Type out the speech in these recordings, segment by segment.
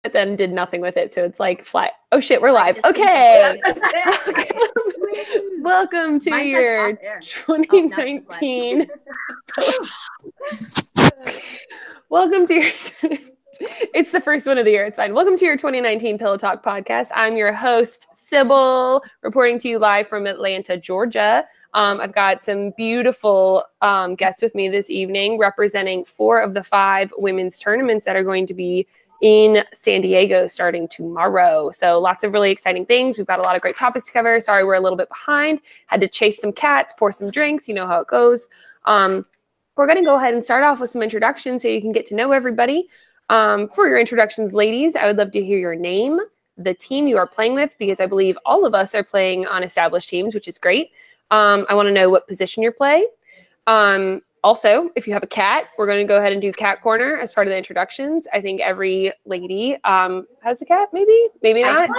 but then did nothing with it. So it's like flat. Oh shit, we're live. Okay. Welcome to your 2019. Welcome to your, it's the first one of the year. It's fine. Welcome to your 2019 PillowTalk Podcast. I'm your host, Sybil, reporting to you live from Atlanta, Georgia. I've got some beautiful guests with me this evening, representing 4 of the 5 women's tournaments that are going to be in San Diego starting tomorrow. So lots of really exciting things. We've got a lot of great topics to cover. Sorry, we're a little bit behind. Had to chase some cats, pour some drinks. You know how it goes. We're going to go ahead and start off with some introductions so you can get to know everybody. For your introductions, ladies, I would love to hear your name, the team you are playing with, because I believe all of us are playing on established teams, which is great. I want to know what position you're playing. Also, if you have a cat, we're going to go ahead and do cat corner as part of the introductions. I think every lady has a cat, maybe not.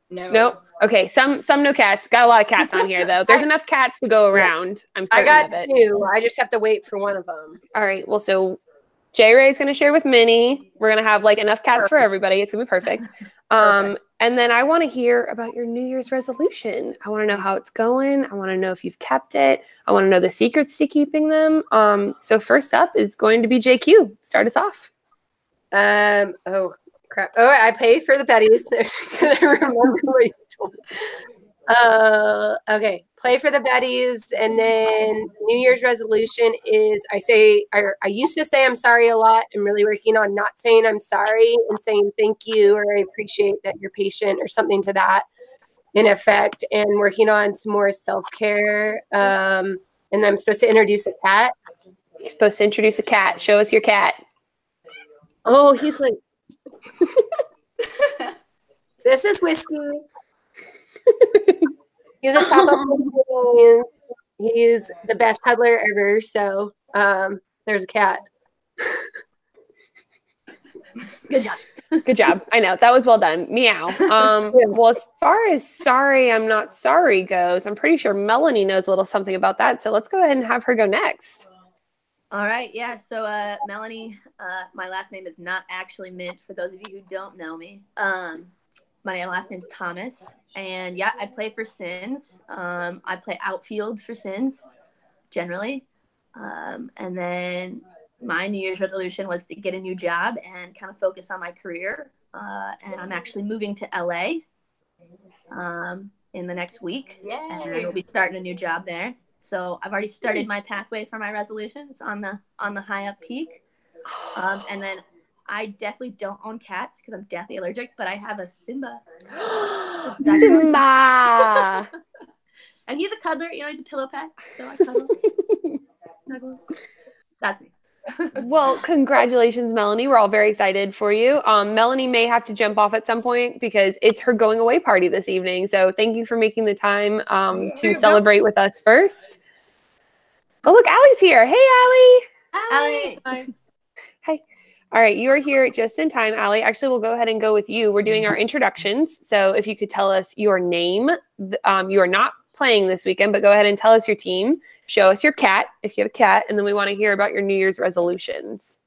No. Okay, some no cats. Got a lot of cats on here though. There's enough cats to go around. I'm certain I of got it. 2. I just have to wait for one of them. All right. Well, so J Ray is going to share with Minnie. We're going to have like enough cats for everybody. It's going to be perfect. And then I want to hear about your New Year's resolution. I want to know how it's going. I want to know if you've kept it. I want to know the secrets to keeping them. So first up is going to be JQ. Start us off. Oh crap. Oh, I pay for the Betties. I remember what you told me. Okay. Play for the Betties, and then New Year's resolution is I used to say I'm sorry a lot. I'm really working on not saying I'm sorry and saying thank you or I appreciate that you're patient or something to that in effect, and working on some more self-care. And I'm supposed to introduce a cat. You're supposed to introduce a cat. Show us your cat. Oh, he's like, this is Whiskey. He's a top. He's the best cuddler ever. So there's a cat. Good job. Good job. I know that was well done. Meow. Well, as far as sorry, I'm not sorry goes, I'm pretty sure Melanie knows a little something about that. So let's go ahead and have her go next. All right. Yeah. So Melanie, my last name is not actually Mint for those of you who don't know me. My last name is Thomas. And yeah, I play for Sins. I play outfield for Sins generally. And then my New Year's resolution was to get a new job and kind of focus on my career. And I'm actually moving to LA in the next week. Yay. And we'll be starting a new job there. So I've already started my pathway for my resolutions on the high up peak. And then I definitely don't own cats because I'm deathly allergic, but I have a Simba. Simba! And he's a cuddler. You know, he's a pillow pet. So I cuddle. Snuggles. That's me. Well, congratulations, Melanie. We're all very excited for you. Melanie may have to jump off at some point because it's her going away party this evening. So thank you for making the time to celebrate with us first. Oh, look, Allie's here. Hey, Allie. Hi. Hi. All right, you are here just in time, Allie. Actually, we'll go ahead and go with you. We're doing our introductions. So if you could tell us your name. You are not playing this weekend, but go ahead and tell us your team. Show us your cat, if you have a cat, and then we want to hear about your New Year's resolutions.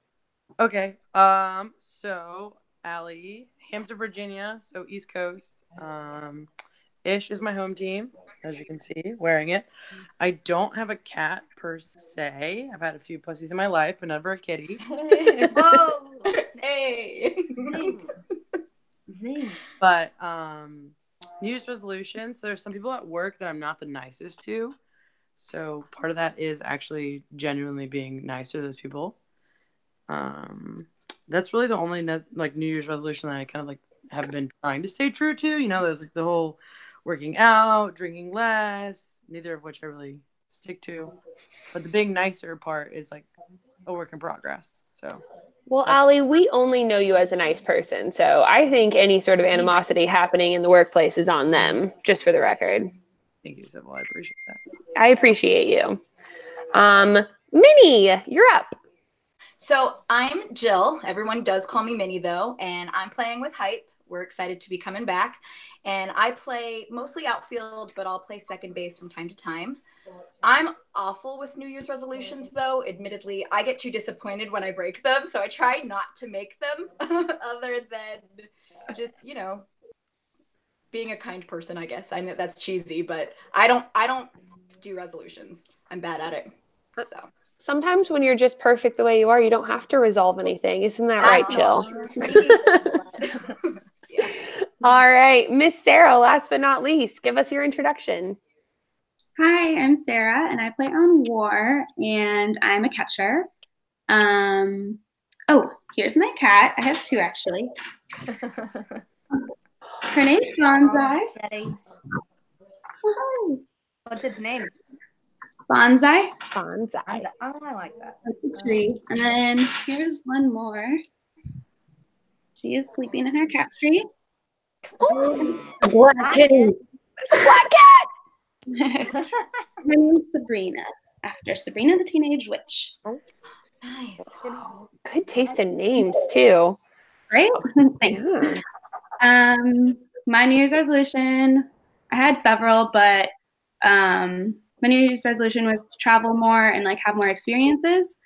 Okay. So Allie, Hampton, Virginia, so East Coast. Ish is my home team, as you can see, wearing it. I don't have a cat per se. I've had a few pussies in my life, but never a kitty. Whoa. Hey. Zing. But New Year's resolution. So there's some people at work that I'm not the nicest to. So part of that is actually genuinely being nice to those people. That's really the only New Year's resolution that I kind of have been trying to stay true to. You know, there's the whole working out, drinking less, neither of which I really stick to. But the being nicer part is a work in progress. So, well, Allie, we only know you as a nice person. So I think any sort of animosity happening in the workplace is on them, just for the record. Thank you, Sybil. I appreciate that. I appreciate you. Minnie, you're up. So I'm Jill. Everyone does call me Minnie, though, and I'm playing with Hype. We're excited to be coming back. And I play mostly outfield, but I'll play second base from time to time. I'm awful with New Year's resolutions, though. Admittedly, I get too disappointed when I break them, so I try not to make them other than just, being a kind person, I guess. I know that's cheesy, but I don't do resolutions. I'm bad at it. So sometimes when you're just perfect the way you are, you don't have to resolve anything. Isn't that right, Jill? Yeah. All right, Miss Sarah, last but not least, give us your introduction. Hi, I'm Sarah, and I play on War, and I'm a catcher. Oh, here's my cat. I have two, actually. Her name's Bonsai. Oh, What's its name? Bonsai. Bonsai. Oh, I like that. That's a tree. And then here's one more. She is sleeping in her cat tree. Black kitty. Black cat. Her name's Sabrina, after Sabrina the Teenage Witch. Nice. Good taste in names too. Right? Thanks. Yeah. My New Year's resolution, I had several, but my New Year's resolution was to travel more and like have more experiences.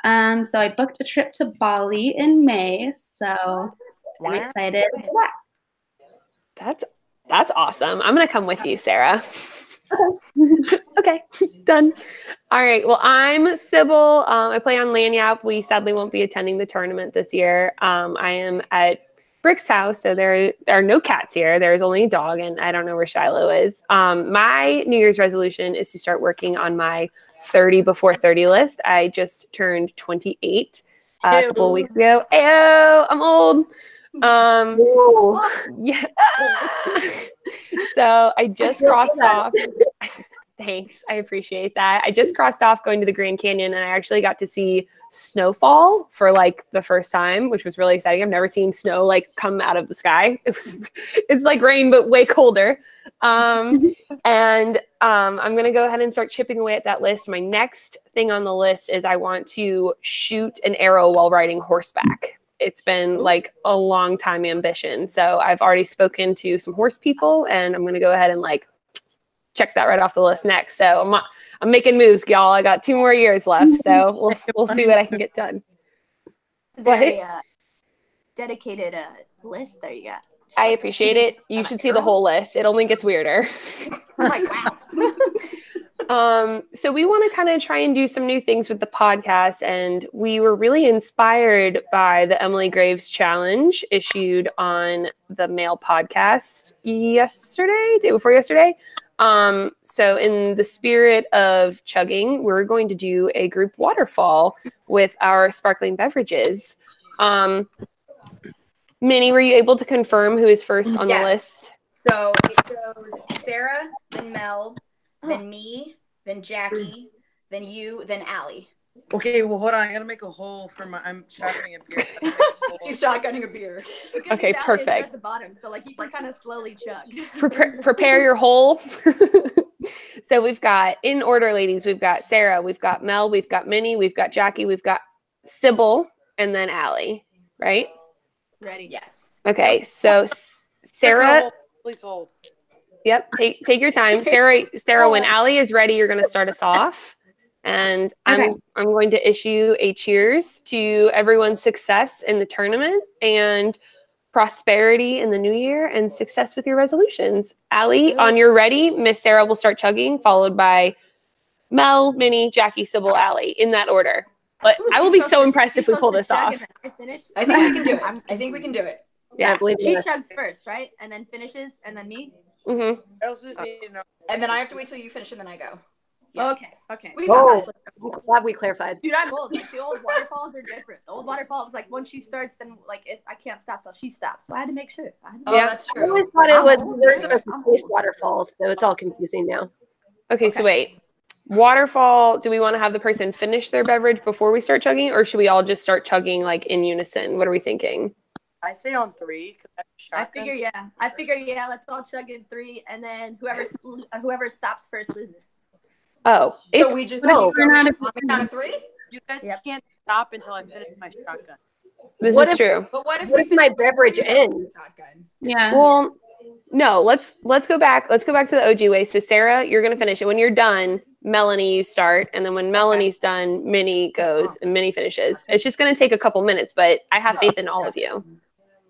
So I booked a trip to Bali in May. So I'm excited for that. That's awesome. I'm gonna come with you, Sarah. Okay, done. All right. Well, I'm Sybil. I play on Lanyap. We sadly won't be attending the tournament this year. I am at Brick's house, so there are no cats here. There's only a dog, and I don't know where Shiloh is. My New Year's resolution is to start working on my 30 before 30 list. I just turned 28 a couple of weeks ago. Ayo, I'm old. Yeah. So I just crossed off. Thanks. I appreciate that. I just crossed off going to the Grand Canyon, and I actually got to see snowfall for like the first time, which was really exciting. I've never seen snow like come out of the sky. It's like rain, but way colder. And I'm going to go ahead and start chipping away at that list. My next thing on the list is I want to shoot an arrow while riding horseback. It's been like a long time ambition. So I've already spoken to some horse people, and I'm going to go ahead and like check that right off the list next. So I'm making moves, y'all. I got 2 more years left, so we'll see what I can get done. Very dedicated list there you got. I appreciate it. You should see the whole list. It only gets weirder. I'm like, wow. So we want to kind of try and do some new things with the podcast, and we were really inspired by the Emily Graves challenge issued on the Mail podcast day before yesterday. So in the spirit of chugging, we're going to do a group waterfall with our sparkling beverages. Minnie, were you able to confirm who is first on the list? So it goes Sarah, then Mel, then me, then Jackie, then you, then Allie. Okay, well, hold on. I gotta make a hole for I'm shotgunning a beer. She's shotgunning a beer. Okay, perfect. At the bottom, so like you can kind of slowly chug. Prepare your hole. So we've got, in order, ladies, we've got Sarah, we've got Mel, we've got Minnie, we've got Jackie, we've got Sybil, and then Allie, right? Ready? Yes. Okay, so Sarah. Please hold. Yep, take your time. Sarah, when Allie is ready, you're going to start us off. And I'm going to issue a cheers to everyone's success in the tournament and prosperity in the new year and success with your resolutions. Allie, on your ready, Miss Sarah will start chugging, followed by Mel, Minnie, Jackie, Sybil, Allie, in that order. But I will be so impressed if we pull this off. I think we can do it. I think we can do it. Yeah, I believe She it. chugs first, right? And then finishes, and then me? Mm-hmm. I also just need to know. And then I have to wait till you finish, and then I go. Yes. Okay. We got this. I'm glad we clarified. Dude, I'm old. Like, the old waterfalls are different. The old waterfalls, like, once she starts, then, like, I can't stop till she stops. So I had to make sure. Oh, Yeah. that's I true. always thought it was there's supposed to taste waterfalls, so it's all confusing now. Okay, so wait. Waterfall, do we want to have the person finish their beverage before we start chugging, or should we all just start chugging, like, in unison? What are we thinking? I say on 3. I figure, yeah, let's all chug in 3, and then whoever stops first loses. Oh, So we just No, keep we're going not on the count of 3? You guys Yep. can't stop until I finish my shotgun. this What is if- true. But what if What if my beverage ends? Shotgun. Yeah. Well, no, let's go back. Let's go back to the OG way. So Sarah, you're going to finish it. When you're done, Melanie, you start, and then when Melanie's done, Minnie goes and Minnie finishes. It's just going to take a couple minutes, but I have faith in all of you.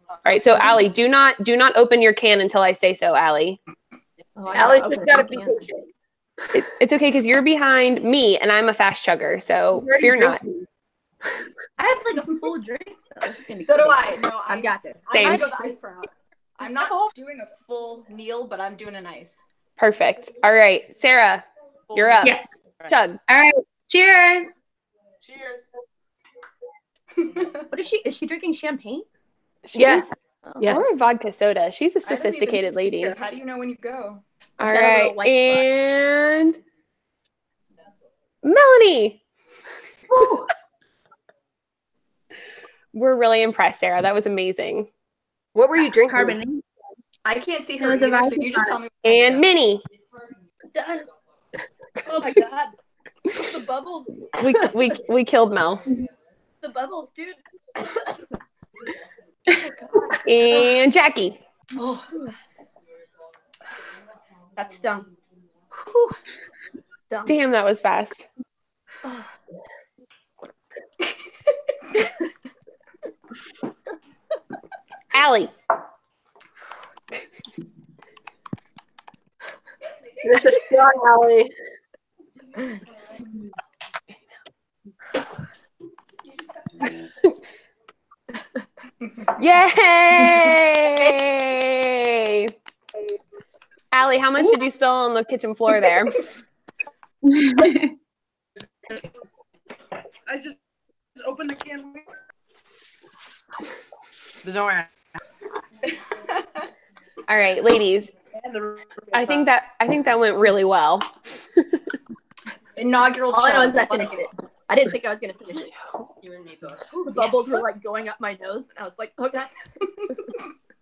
All right, so Allie, do not open your can until I say so, Allie. Allie's just got to be patient. It's okay because you're behind me, and I'm a fast chugger, so fear not. I have like a full drink. So do I. No, I've got this. I'm going to go the ice route. I'm not doing a full meal, but I'm doing an ice. Perfect. All right, Sarah, you're up. Yes. Chug. All right. Cheers. What is she? Is she drinking champagne? Yes. Yeah. Or a vodka soda. She's a I don't even sophisticated see lady. her. How do you know when you go? All Got a right, little white and Melanie. Woo. We're really impressed, Sarah. That was amazing. What were you drinking? Carbonate. I can't see It her was a either, so vodka you just tell me. And Minnie. Done. Oh my god. The bubbles. We killed Mel. The bubbles, dude. And Jackie. Oh. That's stung. Dumb. Damn, that was fast. Allie. This is strong, Allie. Yay! Allie, how much did you spill on the kitchen floor there? I just opened the can. Don't worry. All right, ladies. I think that went really well. Inaugural All I know chug. is I finished it. I didn't think I was gonna finish it. The bubbles were like going up my nose, and I was like, "Oh god."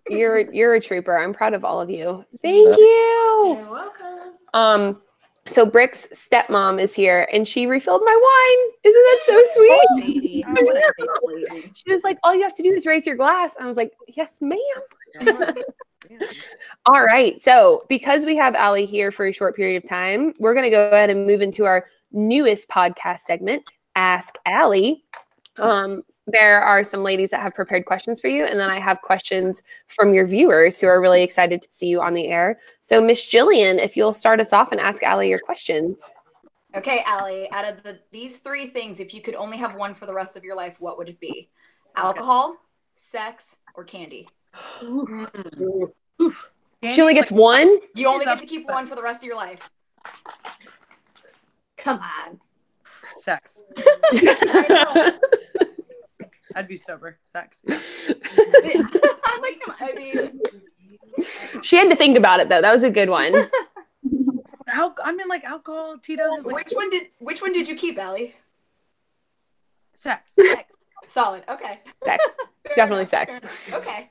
You're a trooper. I'm proud of all of you. Thank you. You're welcome. So Brick's stepmom is here, and she refilled my wine. Isn't that so sweet? Lady. She was like, "All you have to do is raise your glass." I was like, "Yes, ma'am." All right. So because we have Allie here for a short period of time, we're going to go ahead and move into our newest podcast segment, Ask Allie. There are some ladies that have prepared questions for you, and then I have questions from your viewers who are really excited to see you on the air. So Miss Jillian, if you'll start us off and ask Allie your questions. Okay, Allie, out of these three things, if you could only have one for the rest of your life, what would it be? Alcohol, sex, or candy? She only gets one? You only get to keep one for the rest of your life. Come on. Sex. I know. I'd be sober. Sex. I'm like, come on. I mean, She had to think about it, though. That was a good one. Alcohol, Tito's. Is like which one did you keep, Allie? sex. Sex. Solid. Okay. Sex. Fair Definitely enough, sex. fair enough. Okay.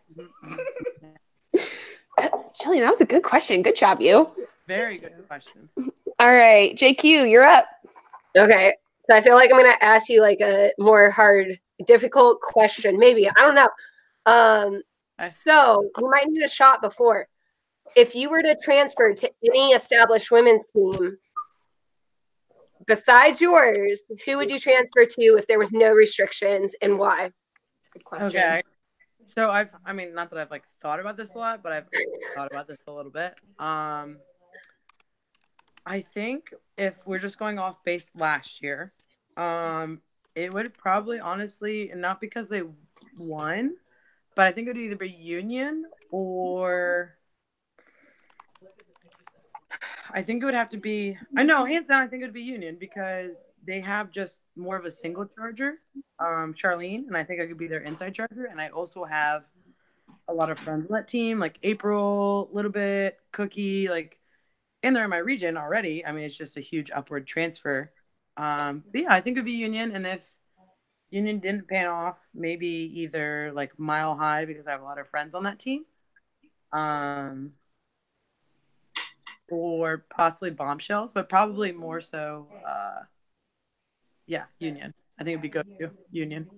Jillian, that was a good question. Good job, you. Very good question. All right. JQ, you're up. Okay. So I feel like I'm going to ask you like a more difficult question. Maybe. I don't know. So you might need a shot before. If you were to transfer to any established women's team besides yours, who would you transfer to if there was no restrictions, and why? That's a good question. Okay. So not that I've like thought about this a lot, but I've thought about this a little bit. I think if we're just going off base last year, it would probably honestly, not because they won, but I think it would either be Union or I think it would have to be, hands down, I think it would be Union because they have just more of a single charger, Charlene, and I think I could be their inside charger. And I also have a lot of friends on that team, like April, a little bit, Cookie, and they're in my region already. I mean, it's just a huge upward transfer. But yeah, I think it would be Union. And if Union didn't pan off, maybe either like Mile High because I have a lot of friends on that team. Or possibly Bombshells, but probably more so, Union. I think it'd be good too. Union.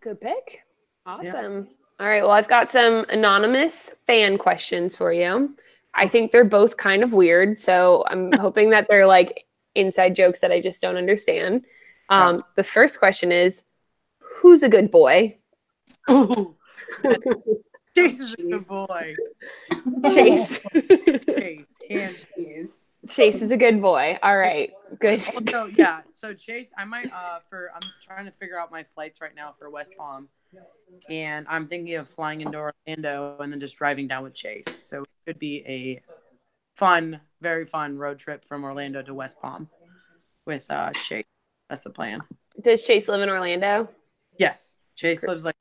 Good pick. Awesome. Yeah. All right. Well, I've got some anonymous fan questions for you. I think they're both kind of weird. So I'm hoping that they're like inside jokes that I just don't understand. The first question is, who's a good boy? Ooh, Chase is a good boy. Chase. Chase, Chase is a good boy. All right, good. Also, yeah. So Chase, I might I'm trying to figure out my flights right now for West Palm, and I'm thinking of flying into Orlando and then just driving down with Chase. So it could be a fun, very fun road trip from Orlando to West Palm with Chase. That's the plan. Does Chase live in Orlando? Yes, Chase lives like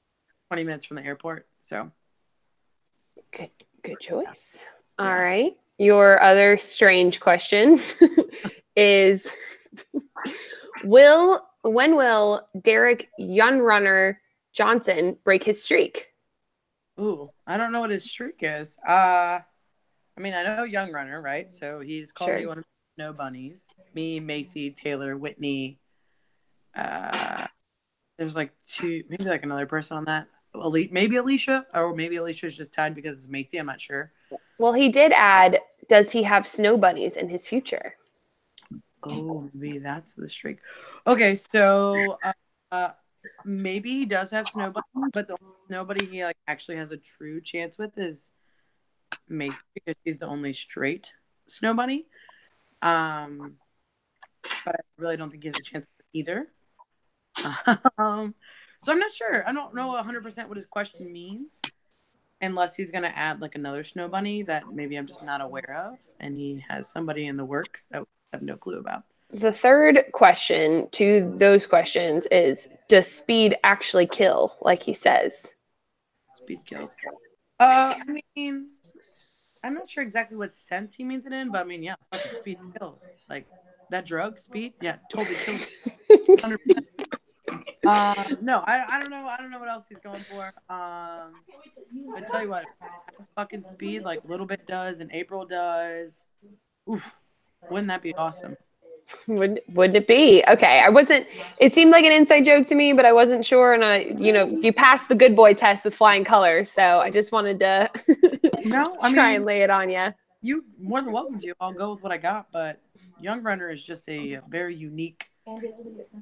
20 minutes from the airport. So good choice. Yeah. All right. Your other strange question is when will Derek Youngrunner Johnson break his streak? Ooh, I don't know what his streak is. I mean, I know Young Runner, right? So he's called me one of the Snow Bunnies. Me, Macy, Taylor, Whitney. There's like two, maybe like another person on that. Maybe Alicia, or maybe Alicia's just tied because it's Macy. I'm not sure. Well, he did add, does he have snow bunnies in his future? Oh, maybe that's the streak. Okay, so maybe he does have snow bunnies, but the only snow bunny he like actually has a true chance with is Macy because she's the only straight snow bunny. But I really don't think he has a chance with either. So I'm not sure. I don't know 100% what his question means, unless he's going to add like another snow bunny that maybe I'm just not aware of, and he has somebody in the works that we have no clue about. The third question to those questions is, does speed actually kill, like he says? Speed kills. I mean, I'm not sure exactly what sense he means it in, but I mean, yeah, fucking speed kills. Like, that drug, speed, yeah, totally kills. 100%. No, I don't know. I don't know what else he's going for. I tell you what, fucking speed, like Little Bit does and April does. Oof, wouldn't that be awesome? Wouldn't it be? Okay, it seemed like an inside joke to me, but I wasn't sure. And you passed the good boy test with flying colors, so I just wanted to try and lay it on you. You more than welcome to. I'll go with what I got, but Young Runner is just a very unique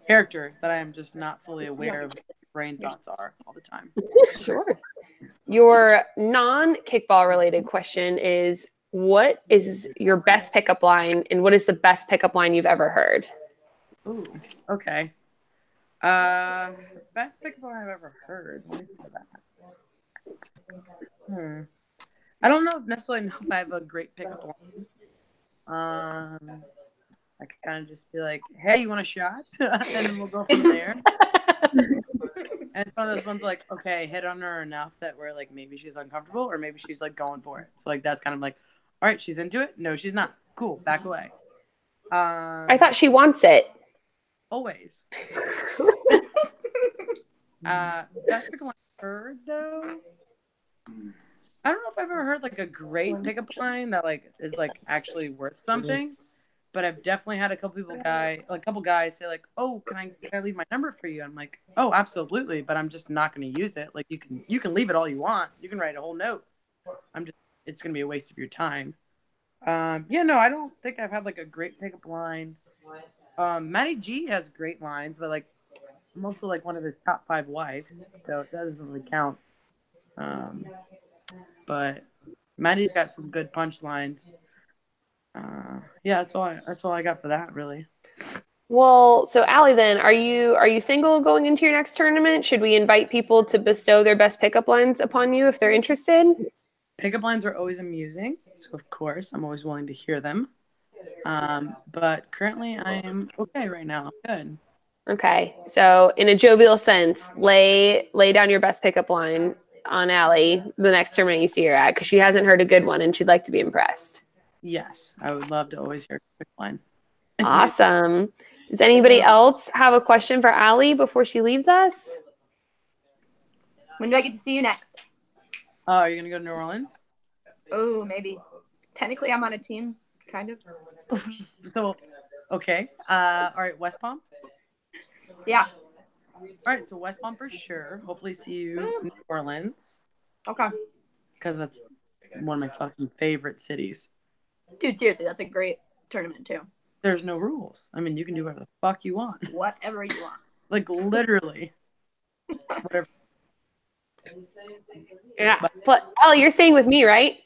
character that I am just not fully aware of what brain thoughts are all the time. Sure. Your non-kickball related question is, what is your best pickup line, and what is the best pickup line you've ever heard? Ooh, okay. Best pickup line I've ever heard. Let me think of that. I don't necessarily know if I have a great pickup line. I could kind of just be like, hey, you want a shot? And then we'll go from there. And it's one of those ones like, okay, hit on her enough that we're like, maybe she's uncomfortable or maybe she's like going for it. So like, that's kind of like, all right, she's into it. No, she's not. Cool. Back away. I thought she wants it. Always. Best pickup line I've heard though. I don't know if I've ever heard like a great pickup line that like is like actually worth something. But I've definitely had a couple guys say like, "Oh, can I leave my number for you?" I'm like, "Oh, absolutely," but I'm just not going to use it. Like you can leave it all you want. You can write a whole note. It's going to be a waste of your time. I don't think I've had like a great pickup line. Matty G has great lines, but like I'm also like one of his top 5 wives, so it doesn't really count. But Matty's got some good punchlines. That's all I got for that, really. Well, so Allie, then are you single going into your next tournament? Should we invite people to bestow their best pickup lines upon you if they're interested? Pickup lines are always amusing, so of course I'm always willing to hear them. But currently I am okay right now. I'm good. Okay, so in a jovial sense, lay down your best pickup line on Allie the next tournament you see her at, because she hasn't heard a good one and she'd like to be impressed. Yes, I would love to always hear a quick line. Awesome. Does anybody else have a question for Allie before she leaves us? When do I get to see you next? Oh, are you going to go to New Orleans? Oh, maybe. Technically, I'm on a team, kind of. So, okay. All right, West Palm? Yeah. All right, so West Palm for sure. Hopefully see you in New Orleans. Okay. Because that's one of my fucking favorite cities. Dude, seriously, that's a great tournament too. There's no rules. I mean, you can do whatever the fuck you want. Whatever you want. Like, literally. Whatever. Yeah. But Allie, you're staying with me, right?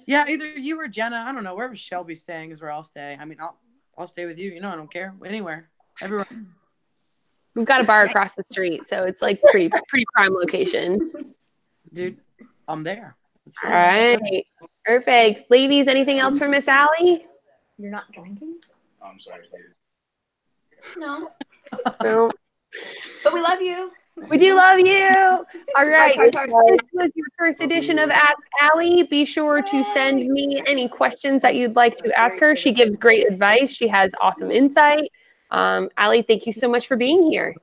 Yeah, either you or Jenna. I don't know. Wherever Shelby's staying is where I'll stay. I mean, I'll stay with you. You know, I don't care. Anywhere. Everywhere. We've got a bar across the street, so it's like pretty prime location. Dude, I'm there. All right. Perfect. Ladies, anything else for Miss Allie? You're not drinking? I'm sorry. No. No. But we love you. We do love you. All right. This was your first edition of Ask Allie. Be sure to send me any questions that you'd like to ask her. She gives great advice. She has awesome insight. Allie, thank you so much for being here.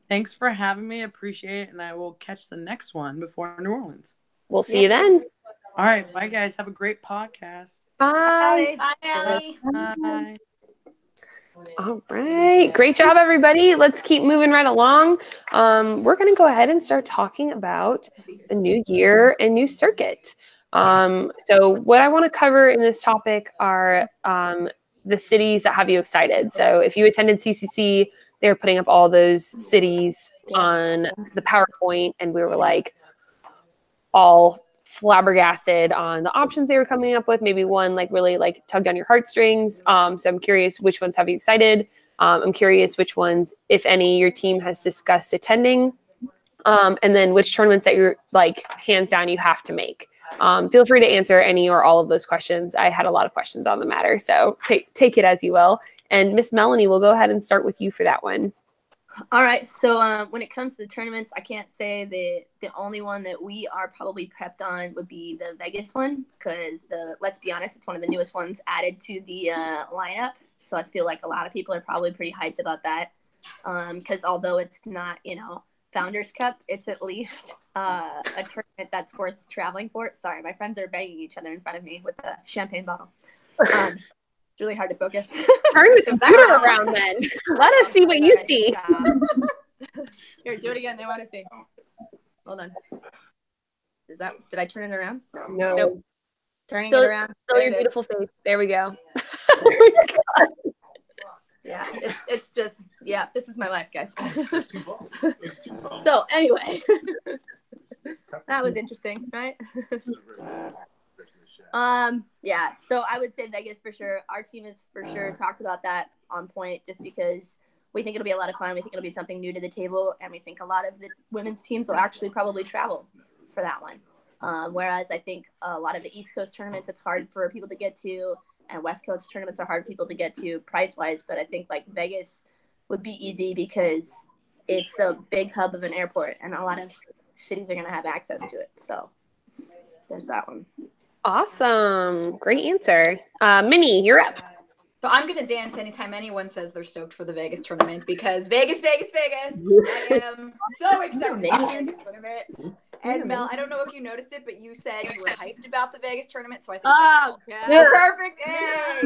Thanks for having me. Appreciate it. And I will catch the next one before New Orleans. We'll see you then. All right. Bye, guys. Have a great podcast. Bye. Bye, Allie. Bye. All right. Great job, everybody. Let's keep moving right along. We're going to go ahead and start talking about the new year and new circuit. So what I want to cover in this topic are the cities that have you excited. So if you attended CCC, they were putting up all those cities on the PowerPoint, and we were like all flabbergasted on the options they were coming up with. Maybe one like really like tugged on your heartstrings. So I'm curious which ones have you excited. I'm curious which ones, if any, your team has discussed attending. And then which tournaments that you're like hands down you have to make. Feel free to answer any or all of those questions. I had a lot of questions on the matter, so take it as you will. And Miss Melanie, we'll go ahead and start with you for that one. All right. So when it comes to the tournaments, I can't say that the only one that we are probably prepped on would be the Vegas one, because let's be honest, it's one of the newest ones added to the lineup. So I feel like a lot of people are probably pretty hyped about that. Because although it's not, Founders Cup, it's at least a tournament that's worth traveling for. Sorry, my friends are banging each other in front of me with a champagne bottle. It's really hard to focus. Turn the computer around then. Let us see what you see. Here, do it again. They want to see. Hold on. Did I turn it around? No. Nope. Turning it around. Still your beautiful face. There we go. Yeah, it's just, this is my life, guys. So anyway, that was interesting, right? So I would say Vegas for sure. Our team is for sure talked about that on point, just because we think it'll be a lot of fun. We think it'll be something new to the table, and we think a lot of the women's teams will actually probably travel for that one. Whereas I think a lot of the East Coast tournaments, it's hard for people to get to, and West Coast tournaments are hard for people to get to price-wise. But I think like Vegas would be easy because it's a big hub of an airport, and a lot of cities are going to have access to it. So there's that one. Awesome. Great answer. Minnie, you're up. So I'm going to dance anytime anyone says they're stoked for the Vegas tournament, because Vegas. I am so excited for the Vegas tournament. And Mel, I don't know if you noticed it, but you said you were hyped about the Vegas tournament. So I think that's perfect. Hey.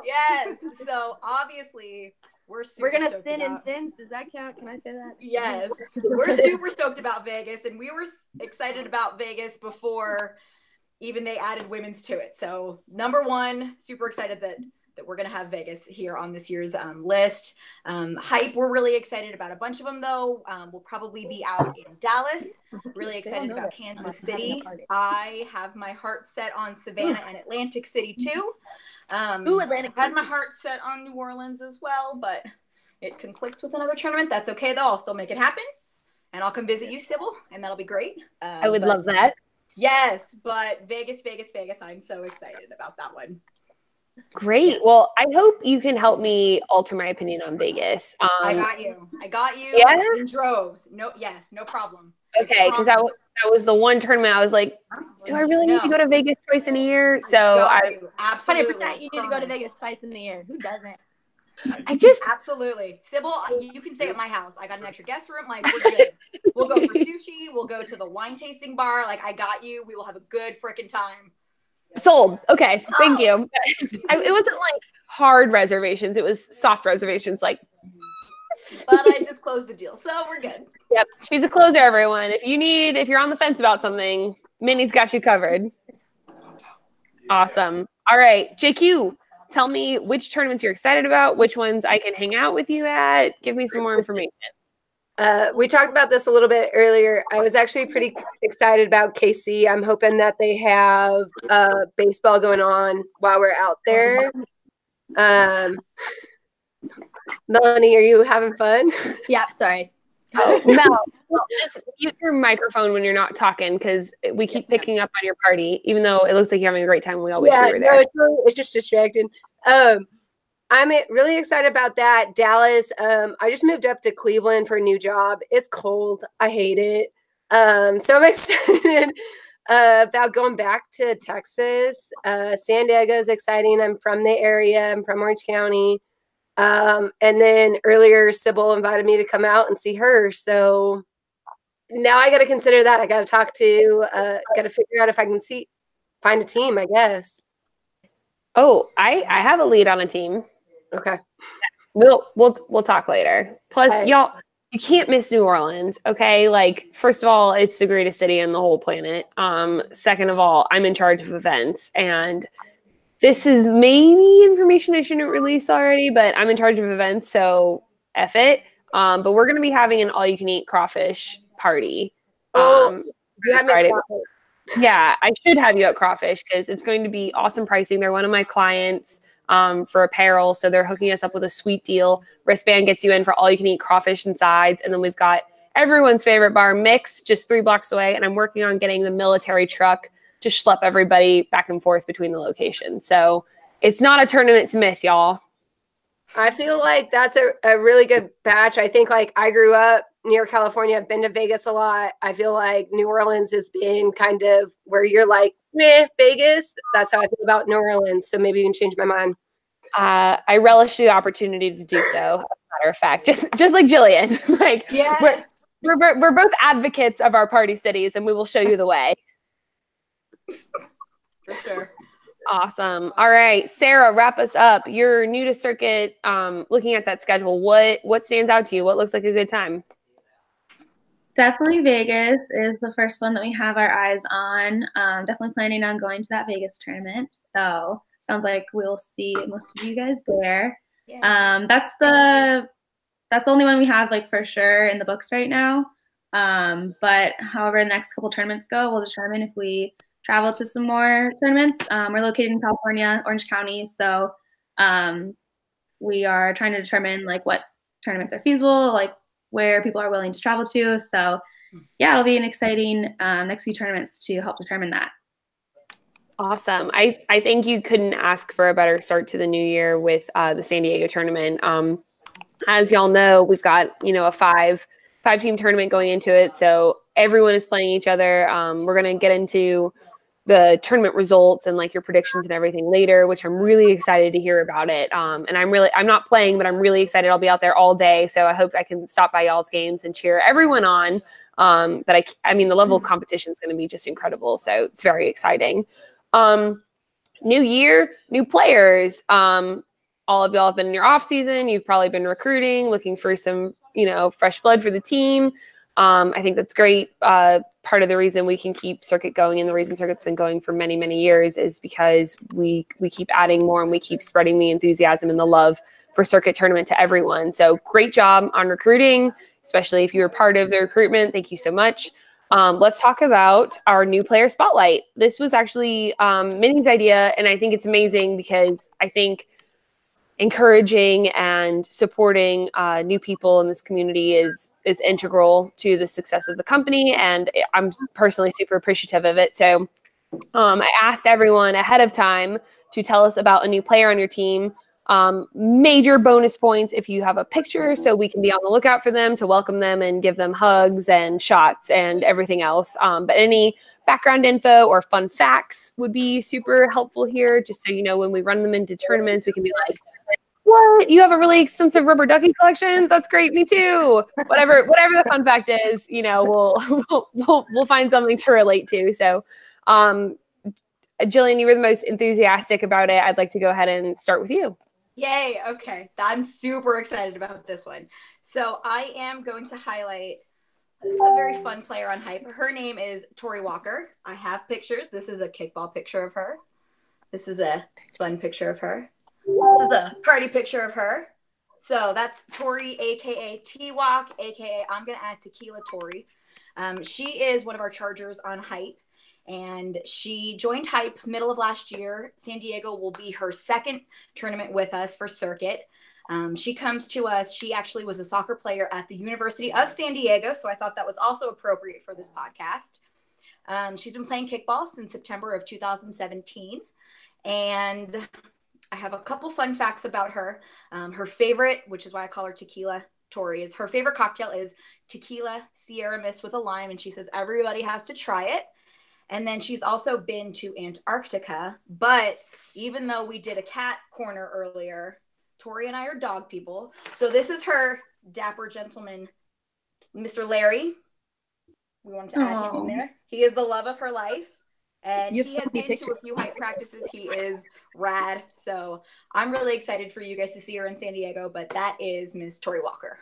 Yes. So obviously we're going to sin and sins. Does that count? Can I say that? Yes. We're super stoked about Vegas, and we were excited about Vegas before even they added women's to it. So number one, super excited that we're going to have Vegas here on this year's list. Hype, we're really excited about a bunch of them, though. We'll probably be out in Dallas. Really excited about Kansas City. I have my heart set on Savannah and Atlantic City, too. Atlantic I've had my heart set on New Orleans as well, but it conflicts with another tournament. That's okay, though. I'll still make it happen. And I'll come visit you, Sybil, and that'll be great. I would love that. Yes, but Vegas. I'm so excited about that one. Great. Yes. Well, I hope you can help me alter my opinion on Vegas. I got you. Yeah? In droves. No problem. Okay, because that was the one tournament I was like, do I really need to go to Vegas twice in a year? So absolutely 100% you need to go to Vegas twice in a year. Who doesn't? Absolutely. Sybil, you can stay at my house. I got an extra guest room. Like, we're good. We'll go for sushi. We'll go to the wine tasting bar. Like, I got you. We will have a good freaking time. Sold. Okay. Thank you. It wasn't like hard reservations. It was soft reservations. But I just closed the deal. So we're good. Yep. She's a closer, everyone. If you're on the fence about something, Minnie's got you covered. Awesome. All right, JQ, tell me which tournaments you're excited about, which ones I can hang out with you at. Give me some more information. We talked about this a little bit earlier. I was actually pretty excited about KC. I'm hoping that they have baseball going on while we're out there. Melanie, are you having fun? Yeah, sorry. Oh, Mel, just mute your microphone when you're not talking because we keep picking up on your party, even though it looks like you're having a great time. We always were there. It's just distracting. I'm really excited about that. Dallas. I just moved up to Cleveland for a new job. It's cold. I hate it. So I'm excited about going back to Texas. San Diego is exciting. I'm from the area. I'm from Orange County. And then earlier, Sybil invited me to come out and see her. So now I got to consider that. I got to talk to, got to figure out if I can find a team, I guess. Oh, I have a lead on a team. Okay. We'll talk later. Plus, All right. y'all, you can't miss New Orleans. Okay. Like, first of all, it's the greatest city on the whole planet. Second of all, I'm in charge of events, and this is maybe information I shouldn't release already, but I'm in charge of events, so F it. But we're going to be having an all-you-can-eat crawfish party. You have Friday. me. Yeah, I should have you at Crawfish because it's going to be awesome pricing. They're one of my clients for apparel, so they're hooking us up with a sweet deal. Wristband gets you in for all-you-can-eat crawfish and sides, and then we've got everyone's favorite bar, Mix, just 3 blocks away, and I'm working on getting the military truck to schlep everybody back and forth between the locations. So it's not a tournament to miss, y'all. I feel like that's a really good batch. I think like I grew up near California. I've been to Vegas a lot. I feel like New Orleans has been kind of where you're like, meh, Vegas. That's how I feel about New Orleans. So maybe you can change my mind. I relish the opportunity to do so. As a matter of fact, just like Jillian, like Yes. we're both advocates of our party cities, and we will show you the way. For sure. Awesome. All right, Sarah, wrap us up. You're new to circuit. Looking at that schedule, what stands out to you? What looks like a good time? Definitely Vegas is the first one that we have our eyes on. Definitely planning on going to that Vegas tournament. So sounds like we'll see most of you guys there. Yeah. That's the only one we have like for sure in the books right now. But however the next couple tournaments go, we'll determine if we travel to some more tournaments. We're located in California, Orange County. So we are trying to determine like what tournaments are feasible, like where people are willing to travel to. So yeah, it'll be an exciting next few tournaments to help determine that. Awesome. I think you couldn't ask for a better start to the new year with the San Diego tournament. As y'all know, we've got, a five-team tournament going into it. So everyone is playing each other. We're going to get into the tournament results and like your predictions and everything later, which I'm really excited to hear about it. And I'm not playing, but I'm really excited. I'll be out there all day. So I hope I can stop by y'all's games and cheer everyone on. But I mean, the level of competition is going to be just incredible. So it's very exciting. New year, new players. All of y'all have been in your off season. You've probably been recruiting, looking for some, fresh blood for the team. I think that's great. Part of the reason we can keep circuit going and the reason circuit's been going for many, many years is because we keep adding more and we keep spreading the enthusiasm and the love for circuit tournament to everyone. So great job on recruiting, especially if you were part of the recruitment. Thank you so much. Let's talk about our new player spotlight. This was actually Minnie's idea, and I think it's amazing because I think encouraging and supporting new people in this community is integral to the success of the company, and I'm personally super appreciative of it. So I asked everyone ahead of time to tell us about a new player on your team. Major bonus points if you have a picture, so we can be on the lookout for them to welcome them and give them hugs and shots and everything else. But any background info or fun facts would be super helpful here, just so you know when we run them into tournaments, we can be like, what? You have a really extensive rubber ducky collection? That's great. Me too. Whatever the fun fact is, we'll find something to relate to. So, Jillian, you were the most enthusiastic about it. I'd like to go ahead and start with you. Yay. Okay. I'm super excited about this one. So I am going to highlight a very fun player on Hype. Her name is Tori Walker. I have pictures. This is a kickball picture of her. This is a fun picture of her. This is a party picture of her. So that's Tori, aka T-Walk, aka I'm gonna add Tequila Tori. She is one of our chargers on Hype, and she joined Hype middle of last year. San Diego will be her second tournament with us for circuit. She comes to us. She actually was a soccer player at the University of San Diego, so I thought that was also appropriate for this podcast. She's been playing kickball since September of 2017, and I have a couple fun facts about her. Her favorite, which is why I call her Tequila Tori, is her favorite cocktail is tequila Sierra Mist with a lime, and she says everybody has to try it. And then she's also been to Antarctica, but even though we did a cat corner earlier, Tori and I are dog people. So this is her dapper gentleman, Mr. Larry. We wanted to add him in there. He is the love of her life. And he has been to a few Hype practices. He is rad. So I'm really excited for you guys to see her in San Diego, but that is Miss Tori Walker.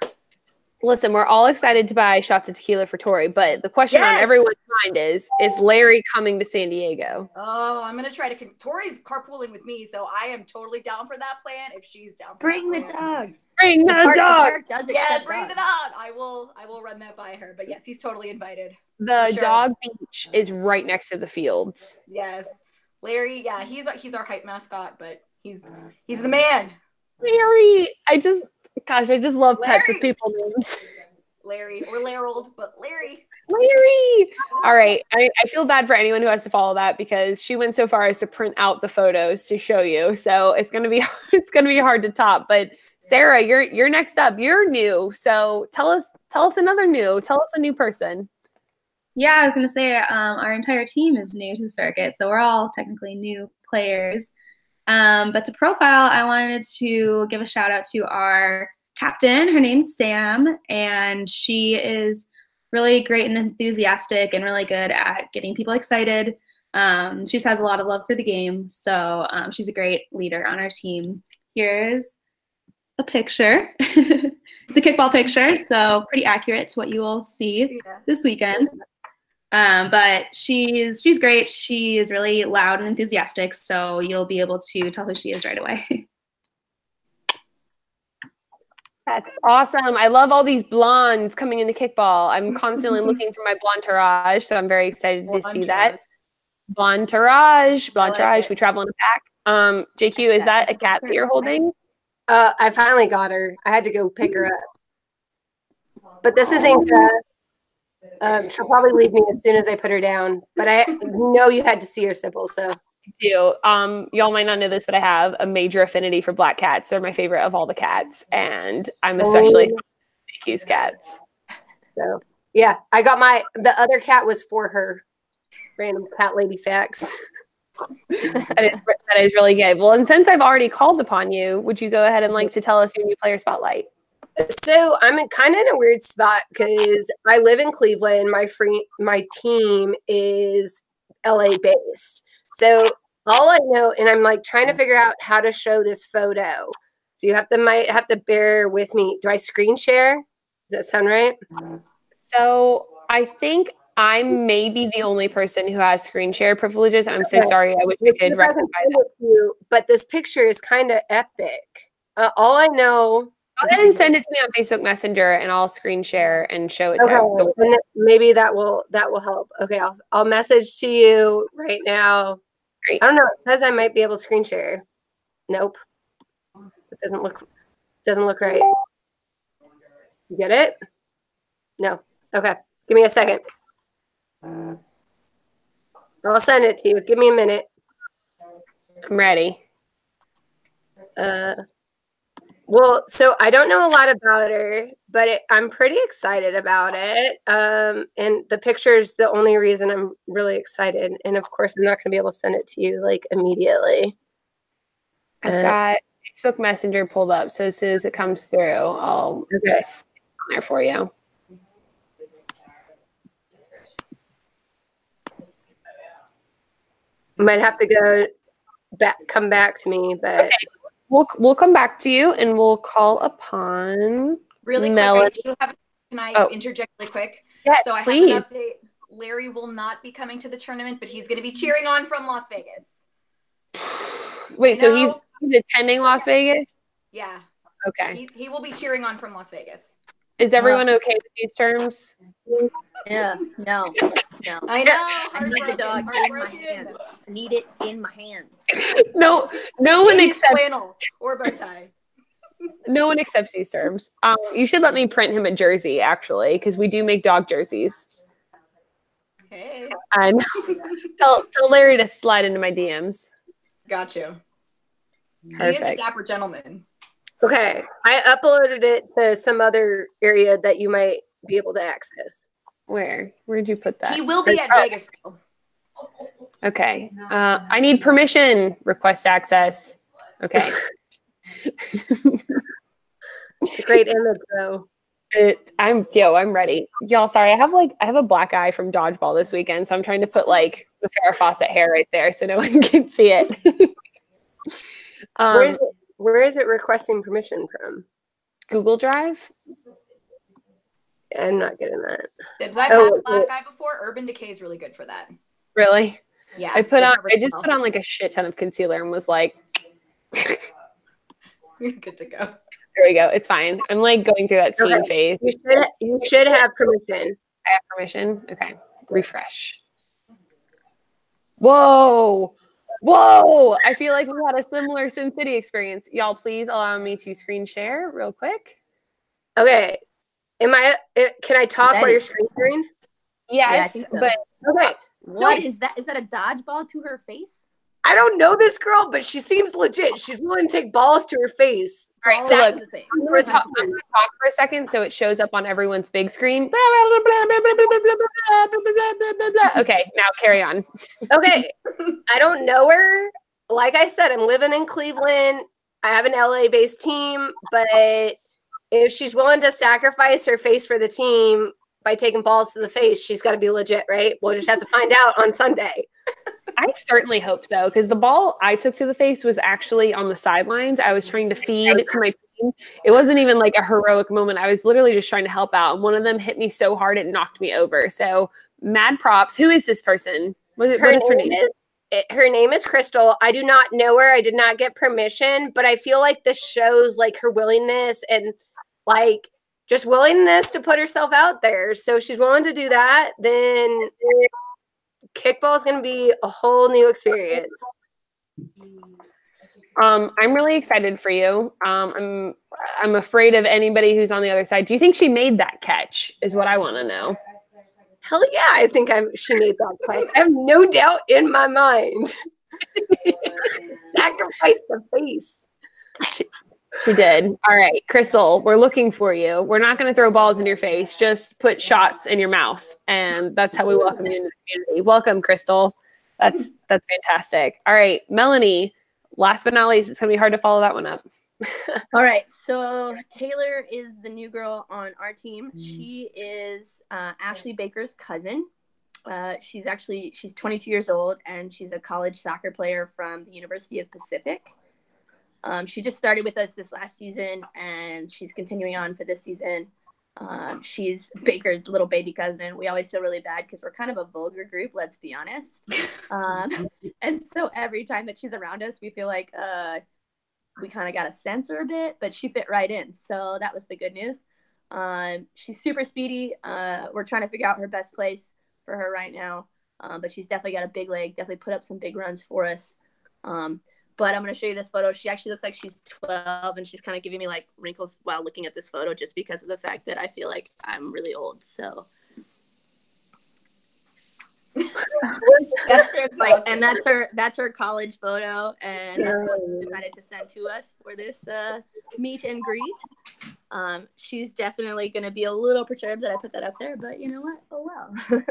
Listen, we're all excited to buy shots of tequila for Tori, but the question on everyone's mind is Larry coming to San Diego? Oh, I'm going to try to Tori's carpooling with me, so I am totally down for that plan if she's down for Bring that the plan. dog. Bring the dog. Yeah, bring the dog. I will run that by her. But yes, he's totally invited. The dog beach is right next to the fields. Yes. Larry, yeah, he's our Hype mascot, but he's the man. Larry, I just love pets with people names. Larry or Larold, but Larry. All right. I feel bad for anyone who has to follow that because she went so far as to print out the photos to show you. So it's gonna be hard to top. But Sarah, you're next up. You're new. So tell us another new. Tell us a new person. Yeah, I was going to say our entire team is new to the circuit, so we're all technically new players. But to profile, I wanted to give a shout out to our captain. Her name's Sam, and she is really great and enthusiastic and really good at getting people excited. She just has a lot of love for the game, so she's a great leader on our team. Here's a picture. It's a kickball picture, so pretty accurate to what you will see this weekend. But she's great. She is really loud and enthusiastic, so you'll be able to tell who she is right away. That's awesome. I love all these blondes coming into kickball. I'm constantly looking for my blonderage, so I'm very excited to see that. Blonderage. We travel in a pack. JQ, is that a cat that you're holding? I finally got her. I had to go pick her up. But this is Inca. She'll probably leave me as soon as I put her down. But I know you had to see her, Sybil, so. I do. Y'all might not know this, but I have a major affinity for black cats. They're my favorite of all the cats. And I'm especially JQ's cats. So, yeah. I got the other cat was for her. Random cat lady facts. That is really good. Well, and since I've already called upon you, would you go ahead and to tell us your new player spotlight? So I'm kind of in a weird spot because I live in Cleveland. My team is LA based. So all I know, and I'm trying to figure out how to show this photo. So might have to bear with me. Do I screen share? Does that sound right? So I think I'm maybe the only person who has screen share privileges. I'm so sorry. I wish I could rectify that. But this picture is kind of epic. All I know. Go ahead and send it to me on Facebook Messenger, and I'll screen share and show it to everyone. And maybe that will help. Okay, I'll message to you right now. Great. I don't know. It says I might be able to screen share. Nope. It doesn't look right. You get it? No. Okay. Give me a second. I'll send it to you. Give me a minute. I'm ready. Well, so I don't know a lot about her, but I'm pretty excited about it. And the picture is the only reason I'm really excited. And of course, I'm not going to be able to send it to you immediately. I've got Facebook Messenger pulled up, so as soon as it comes through, I'll put it on there for you. Might have to come back to me, but. Okay. We'll come back to you, and we'll call upon really Melanie. quick. Can I interject really quick? Yes, so I please. have an update. Larry will not be coming to the tournament, but he's going to be cheering on from Las Vegas. Wait, so he's attending Las Vegas? Yeah. Okay. He will be cheering on from Las Vegas. Is everyone okay with these terms? Yeah. No. I know. I need the dog in my hands. I need it in my hands. No one In his accepts flannel or bow tie. no one accepts these terms. You should let me print him a jersey, actually, because we do make dog jerseys. Hey. And tell Larry to slide into my DMs. Got you. Perfect. He is a dapper gentleman. Okay, I uploaded it to some other area that you might be able to access. Where'd you put that? He will be at Vegas, though. Okay. I need permission. Request access. Okay. It's a great image, though. I'm ready. Y'all, sorry. I have a black eye from dodgeball this weekend, so I'm trying to put like the Farrah Fawcett hair right there so no one can see it. Where is it requesting permission from? Google Drive. I'm not getting that. I've had a black eye before. Urban Decay is really good for that. Really? Yeah. I just put on like a shit ton of concealer and was like, you're good to go. There we go. It's fine. I'm like going through that scene phase. You should have permission. I have permission. Okay. Refresh. Whoa. I feel like we had a similar Sin City experience. Y'all, please allow me to screen share real quick. Okay. Can I talk while you're screen sharing? Yes, Yeah, I think so. but okay. What is that? Is that a dodgeball to her face? I don't know this girl, but she seems legit. She's willing to take balls to her face. all right, so look, I'm going to talk for a second so it shows up on everyone's big screen. Okay, now carry on. Okay. I don't know her. Like I said, I'm living in Cleveland. I have an LA-based team, but if she's willing to sacrifice her face for the team by taking balls to the face, she's got to be legit, right? We'll just have to find out on Sunday. I certainly hope so, because the ball I took to the face was actually on the sidelines. I was trying to feed to my team. It wasn't even like a heroic moment. I was literally just trying to help out. And one of them hit me so hard it knocked me over. So mad props. Who is this person? What is her name? Her name is Crystal. I do not know her. I did not get permission, but I feel like this shows like her willingness and like just willingness to put herself out there. So she's willing to do that. Then kickball is going to be a whole new experience. I'm really excited for you. I'm afraid of anybody who's on the other side. Do you think she made that catch? Is what I want to know. Hell yeah, I think she made that play. I have no doubt in my mind. Sacrifice the face. She did. All right, Crystal, we're looking for you. We're not going to throw balls in your face. Just put shots in your mouth, and that's how we welcome you into the community. Welcome, Crystal. That's fantastic. All right, Melanie. Last but not least, it's going to be hard to follow that one up. All right, so Taylor is the new girl on our team. She is Ashley Baker's cousin. She's 22 years old, and she's a college soccer player from the University of Pacific. She just started with us this last season, and she's continuing on for this season. She's Baker's little baby cousin. We always feel really bad because we're kind of a vulgar group, let's be honest. And so every time that she's around us, we feel like we kind of got to censor a bit, but she fit right in. So that was the good news. She's super speedy. We're trying to figure out her best place for her right now. But she's definitely got a big leg, definitely put up some big runs for us. But I'm going to show you this photo. She actually looks like she's 12, and she's kind of giving me like wrinkles while looking at this photo just because of the fact that I feel like I'm really old. So that's fantastic. like, and that's her college photo, and that's what she decided to send to us for this meet and greet. She's definitely going to be a little perturbed that I put that up there, but you know what? Oh well.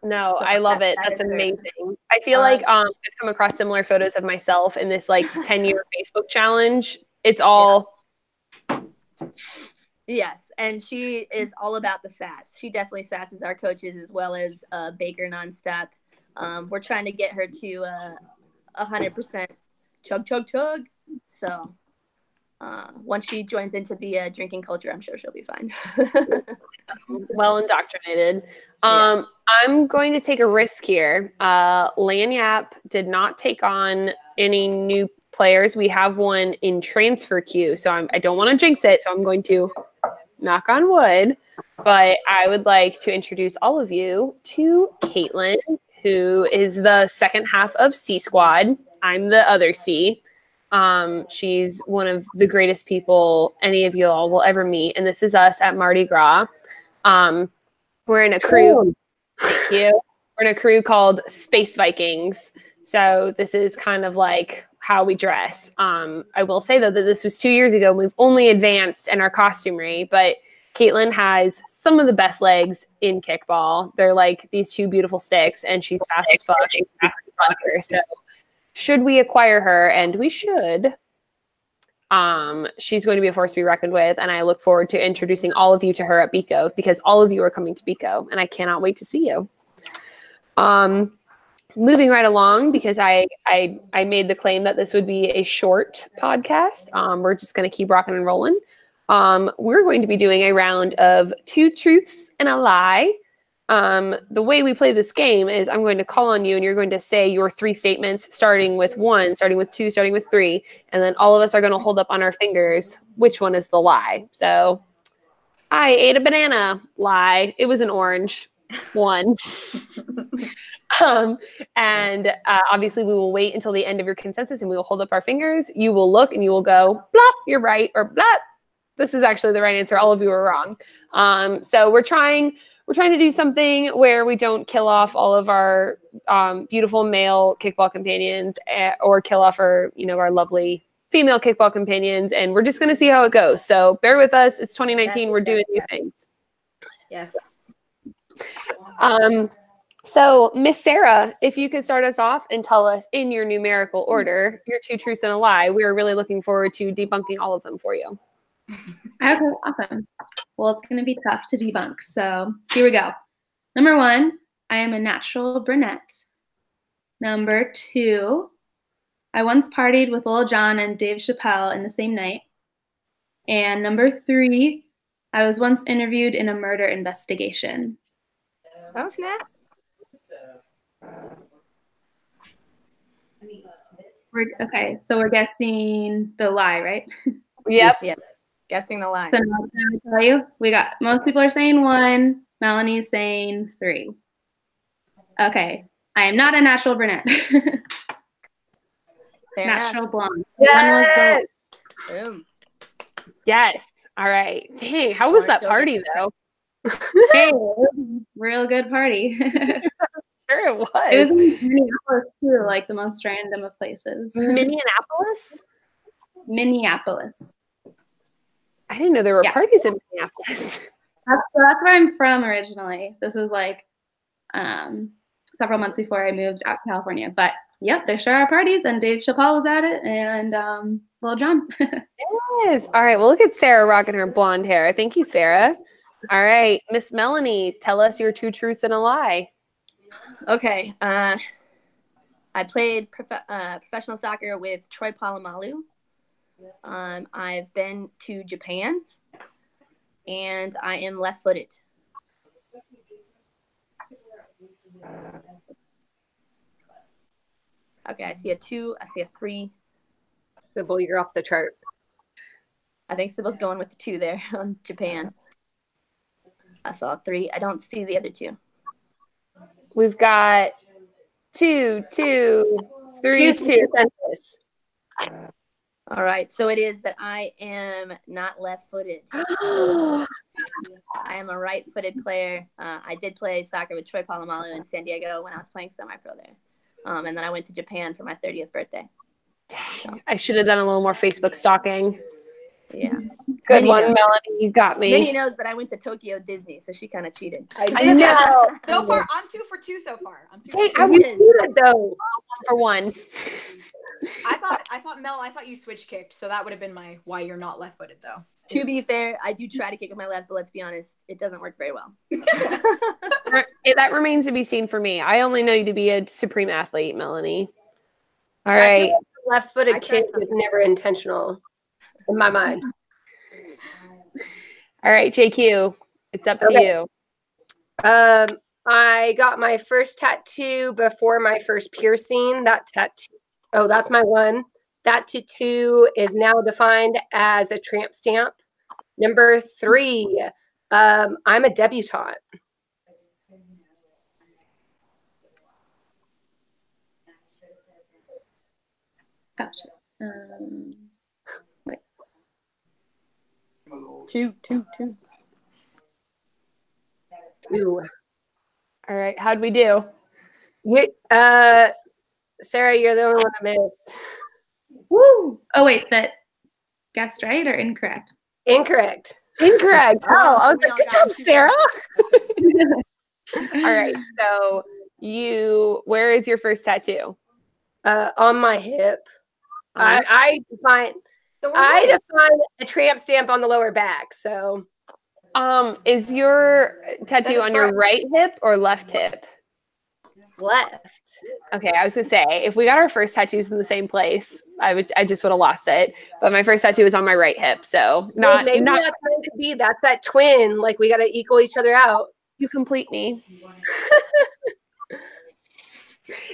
No, so I love it. That's amazing. I feel like I've come across similar photos of myself in this like 10-year Facebook challenge. It's all. Yes, and she is all about the sass. She definitely sasses our coaches as well as Baker nonstop. We're trying to get her to 100% chug. So once she joins into the drinking culture, I'm sure she'll be fine. Well indoctrinated. I'm going to take a risk here. Lanyap did not take on any new players. We have one in transfer queue, so I don't want to jinx it, so I'm going to knock on wood. But I would like to introduce all of you to Caitlin, who is the second half of C Squad. I'm the other C. She's one of the greatest people any of you all will ever meet, and this is us at Mardi Gras. We're in a crew. Thank you. We're in a crew called Space Vikings. So this is kind of like how we dress. I will say, though, that this was 2 years ago. We've only advanced in our costumery, but Caitlin has some of the best legs in kickball. They're like these two beautiful sticks, and she's fast as fuck. So should we acquire her, and we should, she's going to be a force to be reckoned with, and I look forward to introducing all of you to her at Bico, because all of you are coming to Bico, and I cannot wait to see you. Moving right along, because I made the claim that this would be a short podcast. We're just going to keep rocking and rolling. We're going to be doing a round of 2 truths and a lie. The way we play this game is I'm going to call on you, and you're going to say your 3 statements, starting with 1, starting with 2, starting with 3, and then all of us are going to hold up on our fingers which one is the lie. So, I ate a banana. Lie. It was an orange. 1. Obviously we will wait until the end of your consensus, and we will hold up our fingers. You will look and you will go, blop, you're right, or blop, this is actually the right answer. All of you are wrong. So we're trying to do something where we don't kill off all of our beautiful male kickball companions, or kill off our lovely female kickball companions, and we're just going to see how it goes. So bear with us. It's 2019. We're doing new things. Yes. So Miss Sarah, if you could start us off and tell us in your numerical order your 2 truths and a lie. We are really looking forward to debunking all of them for you. Okay, awesome. Well, it's going to be tough to debunk, so here we go. Number 1, I am a natural brunette. Number 2, I once partied with Lil Jon and Dave Chappelle in the same night. And number 3, I was once interviewed in a murder investigation. Oh, snap. Okay, so we're guessing the lie, right? Yep. Yeah. Guessing the lie. So now can I tell you? We got, most people are saying 1, Melanie's saying 3. Okay, I am not a natural brunette. Natural blonde. Yes. Boom. Yes. All right. Dang, how was that party though? Hey, it was a real good party. Sure it was. It was in Minneapolis too, like the most random of places. Minneapolis? Minneapolis. I didn't know there were parties in Minneapolis. That's where I'm from originally. This was like several months before I moved out to California. But yep, there sure are parties, and Dave Chappelle was at it, and Lil Jon. Yes. All right. Well, look at Sarah rocking her blonde hair. Thank you, Sarah. All right, Miss Melanie, tell us your 2 truths and a lie. Okay. I played professional soccer with Troy Polamalu. I've been to Japan, and I am left-footed. Okay, I see a 2. I see a 3. Sybil, you're off the chart. I think Sybil's going with the 2 there on Japan. I saw a 3. I don't see the other 2. We've got 2, 2, 3, 2. All right, so it is that I am not left-footed. I am a right-footed player. I did play soccer with Troy Polamalu in San Diego when I was playing semi-pro there. And then I went to Japan for my 30th birthday. Dang, I should have done a little more Facebook stalking. Yeah. Good one, Melanie. You got me. Minnie knows that I went to Tokyo Disney, so she kind of cheated. I did. know. So far, I'm 2 for 2 so far. I'm 2 for 2. I was good though. 1 for 1. I thought Mel, I thought you switch kicked, so that would have been my why you're not left footed though. To be fair, I do try to kick with my left, but let's be honest, it doesn't work very well. That remains to be seen for me. I only know you to be a supreme athlete, Melanie. All right. Left-footed kick was never intentional in my mind. All right, JQ, it's up to you. I got my first tattoo before my first piercing. That tattoo, oh, that's my one. That tattoo is now defined as a tramp stamp. Number 3, I'm a debutante. Gotcha. Wait. Two. Ooh. All right. How'd we do? Sarah, you're the only one I missed. Woo! Oh, wait, that guessed right or incorrect? Incorrect. Incorrect. Oh, I was we like, all good got job, it. Sarah. All right. So where is your first tattoo? On my hip. I define a tramp stamp on the lower back. So, is your tattoo is on your correct. right hip or left hip? left. Okay, I was gonna say if we got our first tattoos in the same place, I just would have lost it. But my first tattoo was on my right hip, so not Maybe not that's meant to be. That's that twin. Like we got to equal each other out. you complete me.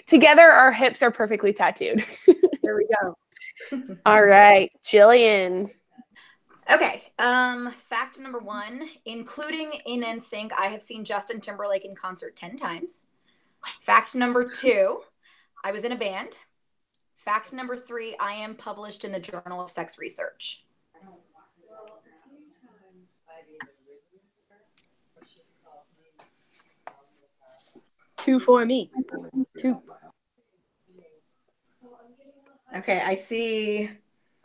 Together, our hips are perfectly tattooed. There we go. All right, Jillian. Okay. Fact number 1, including in NSYNC, I have seen Justin Timberlake in concert 10 times. Fact number 2, I was in a band. Fact number 3, I am published in the Journal of Sex Research. Two for me. Two. Okay, I see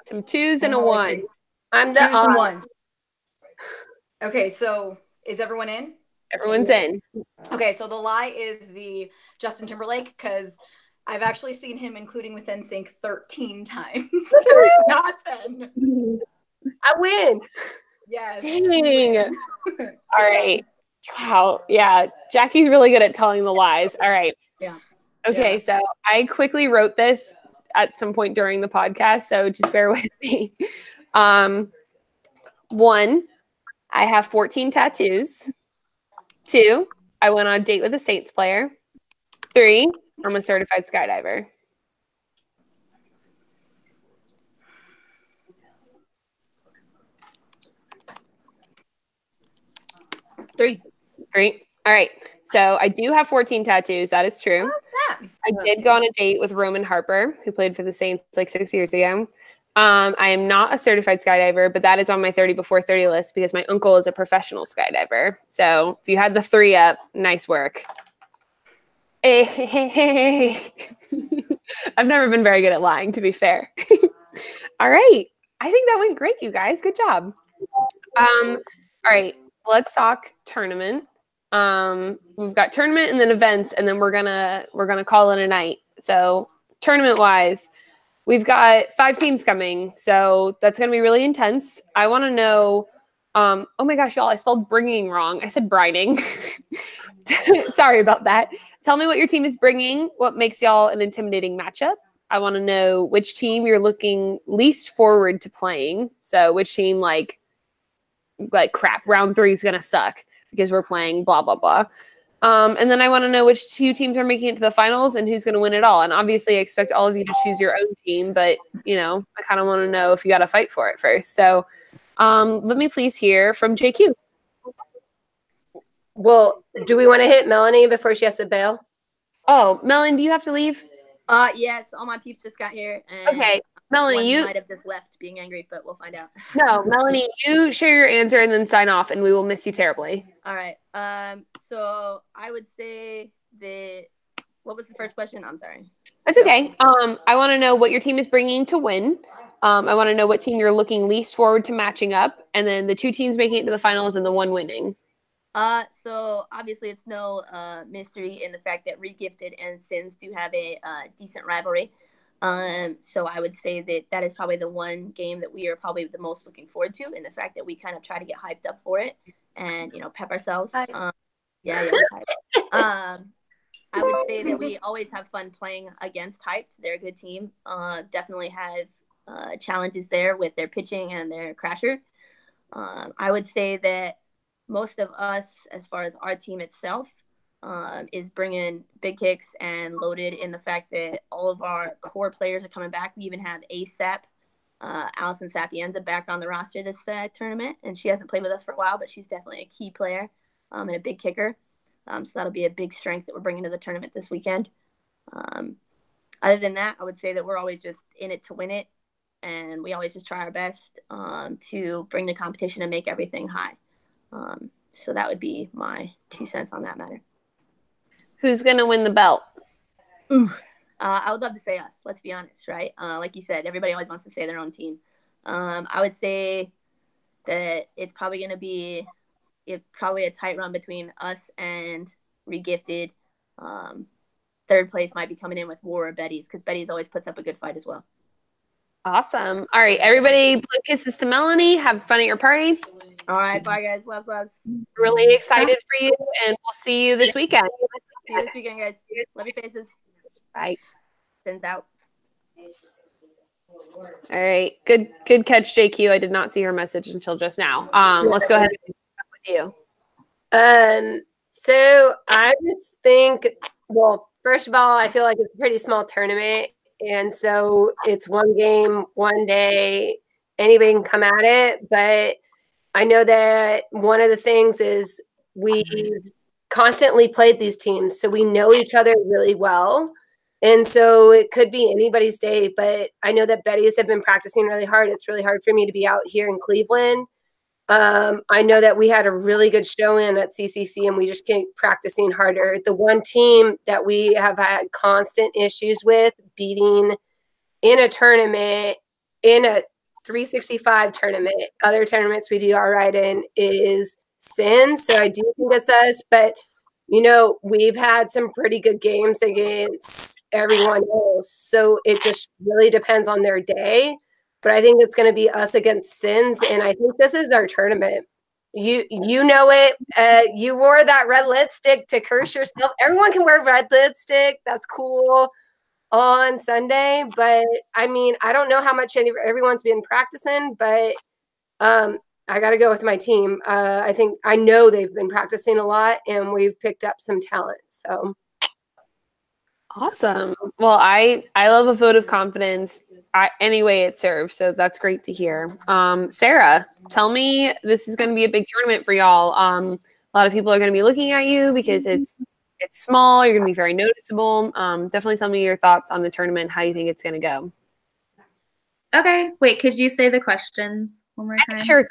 Some 2s and a 1. I'm the 2s and odd. 1s. Okay, so is everyone in? Everyone's in. Okay, so the lie is the Justin Timberlake because I've actually seen him, including with NSYNC, 13 times. Not 10. I win. Yes. Dang. All right. Wow. Yeah. Jackie's really good at telling the lies. All right. Yeah. Okay. Yeah. So I quickly wrote this at some point during the podcast. So just bear with me. 1, I have 14 tattoos. 2, I went on a date with a Saints player. 3, I'm a certified skydiver. Three. All right. So I do have 14 tattoos. That is true. What's that? I did go on a date with Roman Harper, who played for the Saints like 6 years ago. I am not a certified skydiver, but that is on my 30 before 30 list because my uncle is a professional skydiver. So if you had the 3 up, nice work. Hey. I've never been very good at lying, to be fair. All right. I think that went great, you guys. Good job. All right. Let's talk tournament. We've got tournament and then events, and then we're gonna call it a night. So tournament wise, we've got 5 teams coming, so that's gonna be really intense. I want to know. Oh my gosh, y'all! I spelled bringing wrong. I said brining. Sorry about that. Tell me what your team is bringing. What makes y'all an intimidating matchup? I want to know which team you're looking least forward to playing. So which team like crap, round 3 is gonna suck because we're playing blah blah blah. And then I want to know which 2 teams are making it to the finals and who's going to win it all. And obviously, I expect all of you to choose your own team, but I kind of want to know if you got to fight for it first. So let me please hear from JQ. Well, do we want to hit Melanie before she has to bail? Oh, Melanie, do you have to leave? Yes, all my peeps just got here. And Okay, Melanie, one you might have just left being angry, but we'll find out. No, Melanie, you share your answer and then sign off, and we will miss you terribly. All right. So I would say that. What was the first question? I'm sorry. That's okay. I want to know what your team is bringing to win. I want to know what team you're looking least forward to matching up, and then the 2 teams making it to the finals and the 1 winning. So obviously it's no mystery in the fact that Regifted and Sins do have a decent rivalry. So I would say that is probably the one game that we are probably the most looking forward to, in the fact that we kind of try to get hyped up for it and pep ourselves. Yeah. I would say that we always have fun playing against Hyped. They're a good team. Definitely have challenges there with their pitching and their crasher. I would say that most of us, as far as our team itself, is bringing big kicks and loaded in the fact that all of our core players are coming back. We even have ASAP, Allison Sapienza, back on the roster this tournament, and she hasn't played with us for a while, but she's definitely a key player and a big kicker. So that'll be a big strength that we're bringing to the tournament this weekend. Other than that, I would say that we're always just in it to win it, and we always just try our best to bring the competition and make everything high. So that would be my 2 cents on that matter. Who's going to win the belt? I would love to say us, let's be honest, right? Like you said, everybody always wants to say their own team. I would say that it's probably going to be a tight run between us and Regifted. Third place might be coming in with War or Betty's, because Betty's always puts up a good fight as well. Awesome. All right, everybody, blue kisses to Melanie. Have fun at your party. All right, bye, guys. Loves. Really excited for you, and we'll see you this weekend. See you this weekend, guys. Love your faces. Bye. Sends out. All right. Good catch, JQ. I did not see her message until just now. Let's go ahead and pick up with you. So I just think, well, first of all, I feel like it's a pretty small tournament. And so it's one game, one day, anybody can come at it. But I know that one of the things is we constantly played these teams, so we know each other really well. And so it could be anybody's day, but I know that Betty's have been practicing really hard. It's really hard for me to be out here in Cleveland. I know that we had a really good show-in at CCC, and we just keep practicing harder. The one team that we have had constant issues with beating in a tournament, in a 365 tournament, other tournaments we do all right in, is Sins. So I do think it's us, but you know, we've had some pretty good games against everyone else. So it just really depends on their day. But I think it's going to be us against Sins, and I think this is our tournament. You know it. You wore that red lipstick to curse yourself. Everyone can wear red lipstick. That's cool on Sunday. But, I mean, I don't know how much everyone's been practicing, but I got to go with my team. I know they've been practicing a lot, and we've picked up some talent. So awesome. Well, I love a vote of confidence any way it serves. So that's great to hear. Sarah, tell me, this is going to be a big tournament for y'all. A lot of people are going to be looking at you because it's small. You're going to be very noticeable. Definitely tell me your thoughts on the tournament, how you think it's going to go. Okay. Wait, could you say the questions one more time? Sure.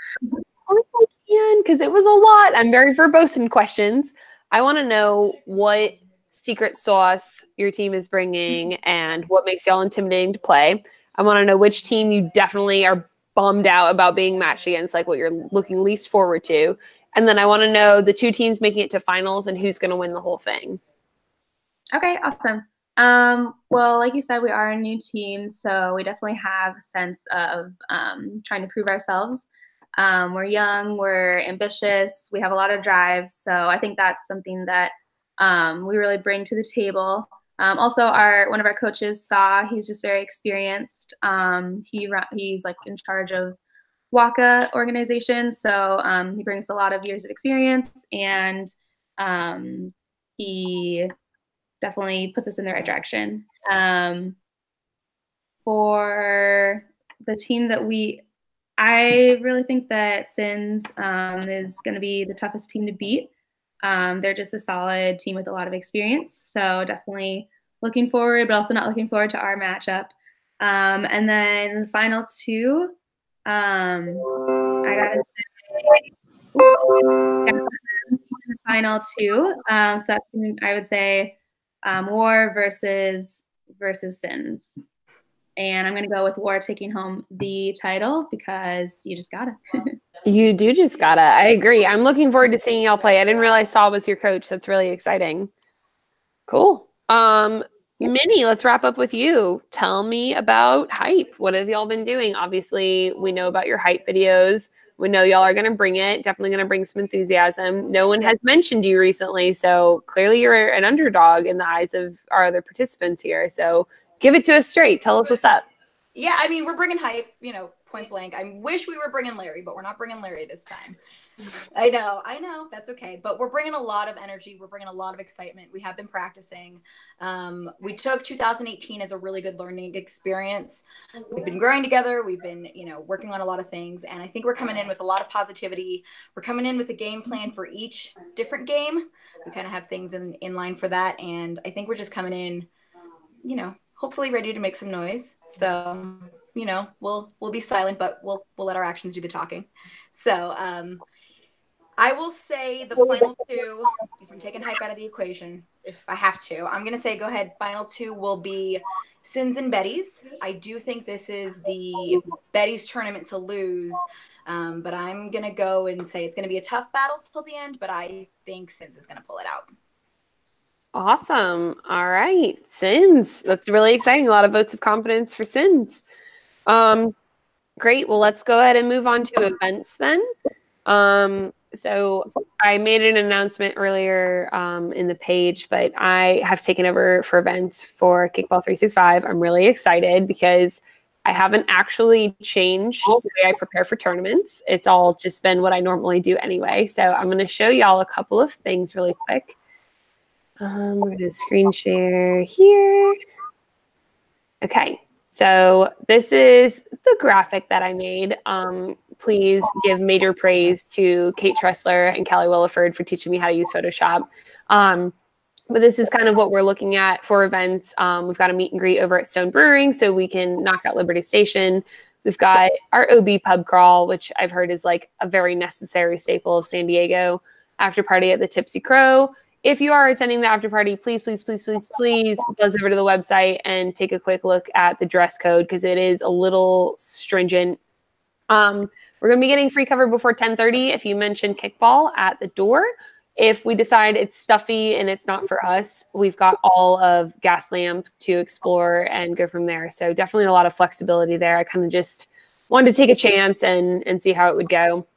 Because it was a lot. I'm very verbose in questions. I want to know what secret sauce your team is bringing and what makes y'all intimidating to play. I want to know which team you definitely are bummed out about being matched against, like what you're looking least forward to. And then I want to know the two teams making it to finals and who's going to win the whole thing. Okay, awesome. Well, like you said, we are a new team, so we definitely have a sense of trying to prove ourselves. We're young, we're ambitious, we have a lot of drive, so I think that's something that we really bring to the table. Also, one of our coaches, he's just very experienced. He's like in charge of WACA organization, so he brings a lot of years of experience, and he definitely puts us in the right direction. For the team that I really think that Sins is going to be the toughest team to beat. They're just a solid team with a lot of experience. So definitely looking forward, but also not looking forward to our matchup. And then the final two, I got to say, the final two. So that's, I would say, War versus Sins. And I'm going to go with War taking home the title because you just got it. You do just got it. I agree. I'm looking forward to seeing y'all play. I didn't realize Saul was your coach. That's really exciting. Cool. Minnie, let's wrap up with you. Tell me about Hype. What have y'all been doing? Obviously, we know about your Hype videos. We know y'all are going to bring it. Definitely going to bring some enthusiasm. No one has mentioned you recently, so clearly you're an underdog in the eyes of our other participants here. So give it to us straight. Tell us what's up. Yeah, I mean, we're bringing hype, point blank. I wish we were bringing Larry, but we're not bringing Larry this time. I know. That's okay. But we're bringing a lot of energy. We're bringing a lot of excitement. We have been practicing. We took 2018 as a really good learning experience. We've been growing together. We've been, working on a lot of things. And I think we're coming in with a lot of positivity. We're coming in with a game plan for each different game. We kind of have things in line for that. And I think we're just coming in, hopefully ready to make some noise. So, we'll be silent, but we'll let our actions do the talking. So, I will say the final two, if I'm taking hype out of the equation, if I have to, I'm going to say, go ahead. Final two will be Sins and Betty's. I do think this is the Betty's tournament to lose. But I'm going to go and say it's going to be a tough battle till the end, but I think Sins is going to pull it out. Awesome. All right. Sins. That's really exciting. A lot of votes of confidence for Sins. Great. Well, let's go ahead and move on to events then. So I made an announcement earlier in the page, but I have taken over for events for Kickball 365. I'm really excited because I haven't actually changed the way I prepare for tournaments. It's all just been what I normally do anyway. So I'm going to show y'all a couple of things really quick. We're going to screen share here. Okay. So this is the graphic that I made. Please give major praise to Kate Tressler and Kelly Williford for teaching me how to use Photoshop. But this is kind of what we're looking at for events. We've got a meet and greet over at Stone Brewing so we can knock out Liberty Station. We've got our OB pub crawl, which I've heard is like a very necessary staple of San Diego. After party at the Tipsy Crow. If you are attending the after party, please buzz over to the website and take a quick look at the dress code because it is a little stringent. We're going to be getting free cover before 10:30 if you mention kickball at the door. If we decide it's stuffy and it's not for us, we've got all of Gaslamp to explore and go from there. So definitely a lot of flexibility there. I kind of just wanted to take a chance and see how it would go.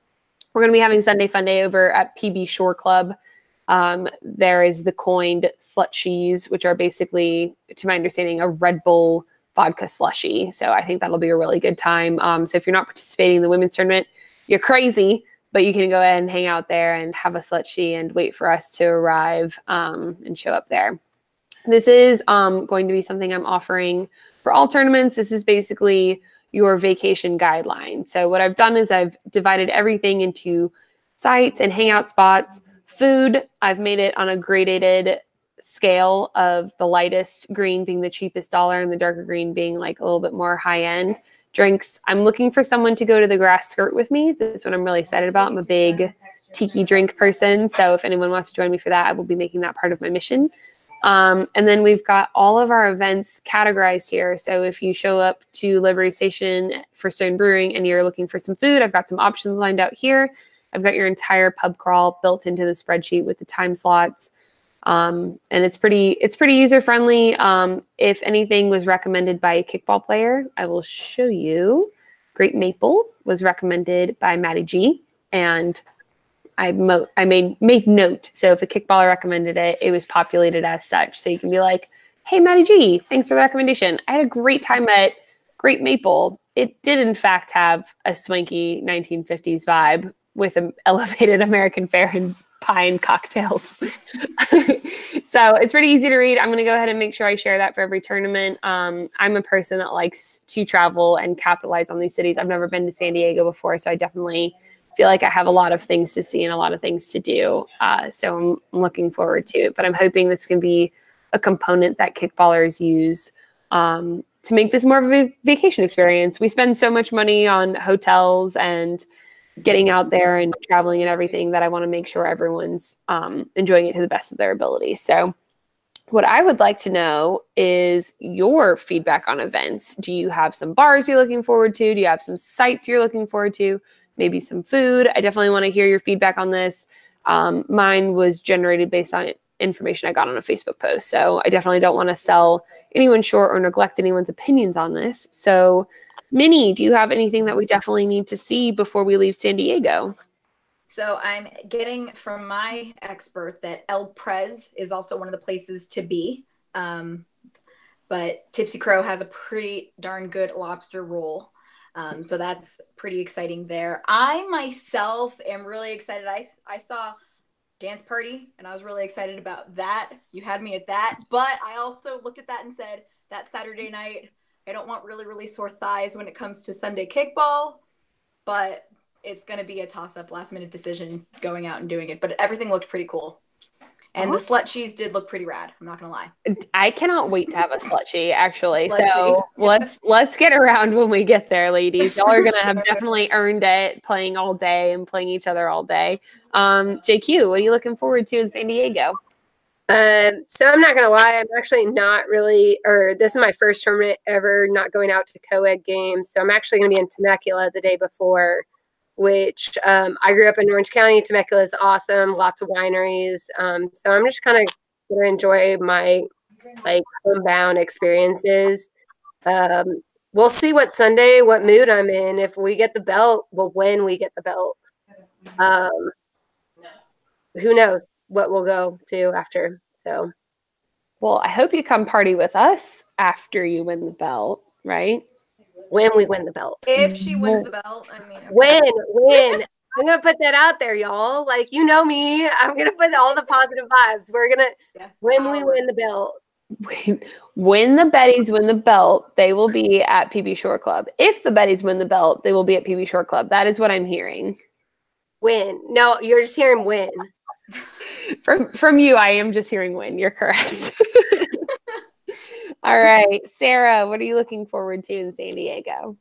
We're going to be having Sunday Fun Day over at PB Shore Club. There is the coined slushies, which are basically, to my understanding, a Red Bull vodka slushie. So I think that'll be a really good time. So if you're not participating in the women's tournament, you're crazy, but you can go ahead and hang out there and have a slushie and wait for us to arrive and show up there. This is going to be something I'm offering for all tournaments. This is basically your vacation guideline. So what I've done is I've divided everything into sites and hangout spots. Food, I've made it on a gradated scale of the lightest green being the cheapest dollar and the darker green being like a little bit more high end. Drinks, I'm looking for someone to go to the grass skirt with me. This is what I'm really excited about. I'm a big tiki drink person. So if anyone wants to join me for that, I will be making that part of my mission. And then we've got all of our events categorized here. So if you show up to Liberty Station for Stone Brewing and you're looking for some food, I've got some options lined out here. I've got your entire pub crawl built into the spreadsheet with the time slots. And it's pretty user friendly. If anything was recommended by a kickball player, I will show you. Great Maple was recommended by Maddie G, and I made note. So if a kickballer recommended it, it was populated as such. So you can be like, "Hey, Maddie G, thanks for the recommendation. I had a great time at Great Maple. It did in fact have a swanky 1950s vibe with an elevated American fare and pine cocktails." So it's pretty easy to read. I'm going to go ahead and make sure I share that for every tournament. I'm a person that likes to travel and capitalize on these cities. I've never been to San Diego before, so I definitely feel like I have a lot of things to see and a lot of things to do. So I'm looking forward to it. But I'm hoping this can be a component that kickballers use to make this more of a vacation experience. We spend so much money on hotels and getting out there and traveling and everything that I want to make sure everyone's enjoying it to the best of their ability. So what I would like to know is your feedback on events. Do you have some bars you're looking forward to? Do you have some sites you're looking forward to? Maybe some food? I definitely want to hear your feedback on this. Mine was generated based on information I got on a Facebook post. So I definitely don't want to sell anyone short or neglect anyone's opinions on this. So Minnie, do you have anything that we definitely need to see before we leave San Diego? So I'm getting from my expert that El Prez is also one of the places to be. But Tipsy Crow has a pretty darn good lobster roll. So that's pretty exciting there. I myself am really excited. I saw Dance Party and I was really excited about that. You had me at that. But I also looked at that and said, that Saturday night, I don't want really, really sore thighs when it comes to Sunday kickball. But it's going to be a toss-up last-minute decision going out and doing it. But everything looked pretty cool. And the slut cheese did look pretty rad. I'm not going to lie. I cannot wait to have a slushy, actually. Slushy. So let's get around when we get there, ladies. Y'all are going to have definitely earned it playing all day and playing each other all day. JQ, what are you looking forward to in San Diego? So I'm not going to lie. I'm actually not really, or this is my first tournament ever not going out to co-ed games. So I'm actually going to be in Temecula the day before, which I grew up in Orange County. Temecula is awesome, lots of wineries. So I'm just kind of going to enjoy my homebound experiences. We'll see what mood I'm in. If we get the belt, well, when we get the belt, who knows what we'll go to after. So, well, I hope you come party with us after you win the belt, right? When we win the belt. If she wins the belt, I mean. Okay. When. I'm going to put that out there, y'all. Like, you know me. I'm going to put all the positive vibes. We're going to, when we win the belt. When the Betties win the belt, they will be at PB Shore Club. If the Betties win the belt, they will be at PB Shore Club. That is what I'm hearing. When. No, you're just hearing when. From you, I am just hearing when. You're correct. All right, Sarah, what are you looking forward to in San Diego?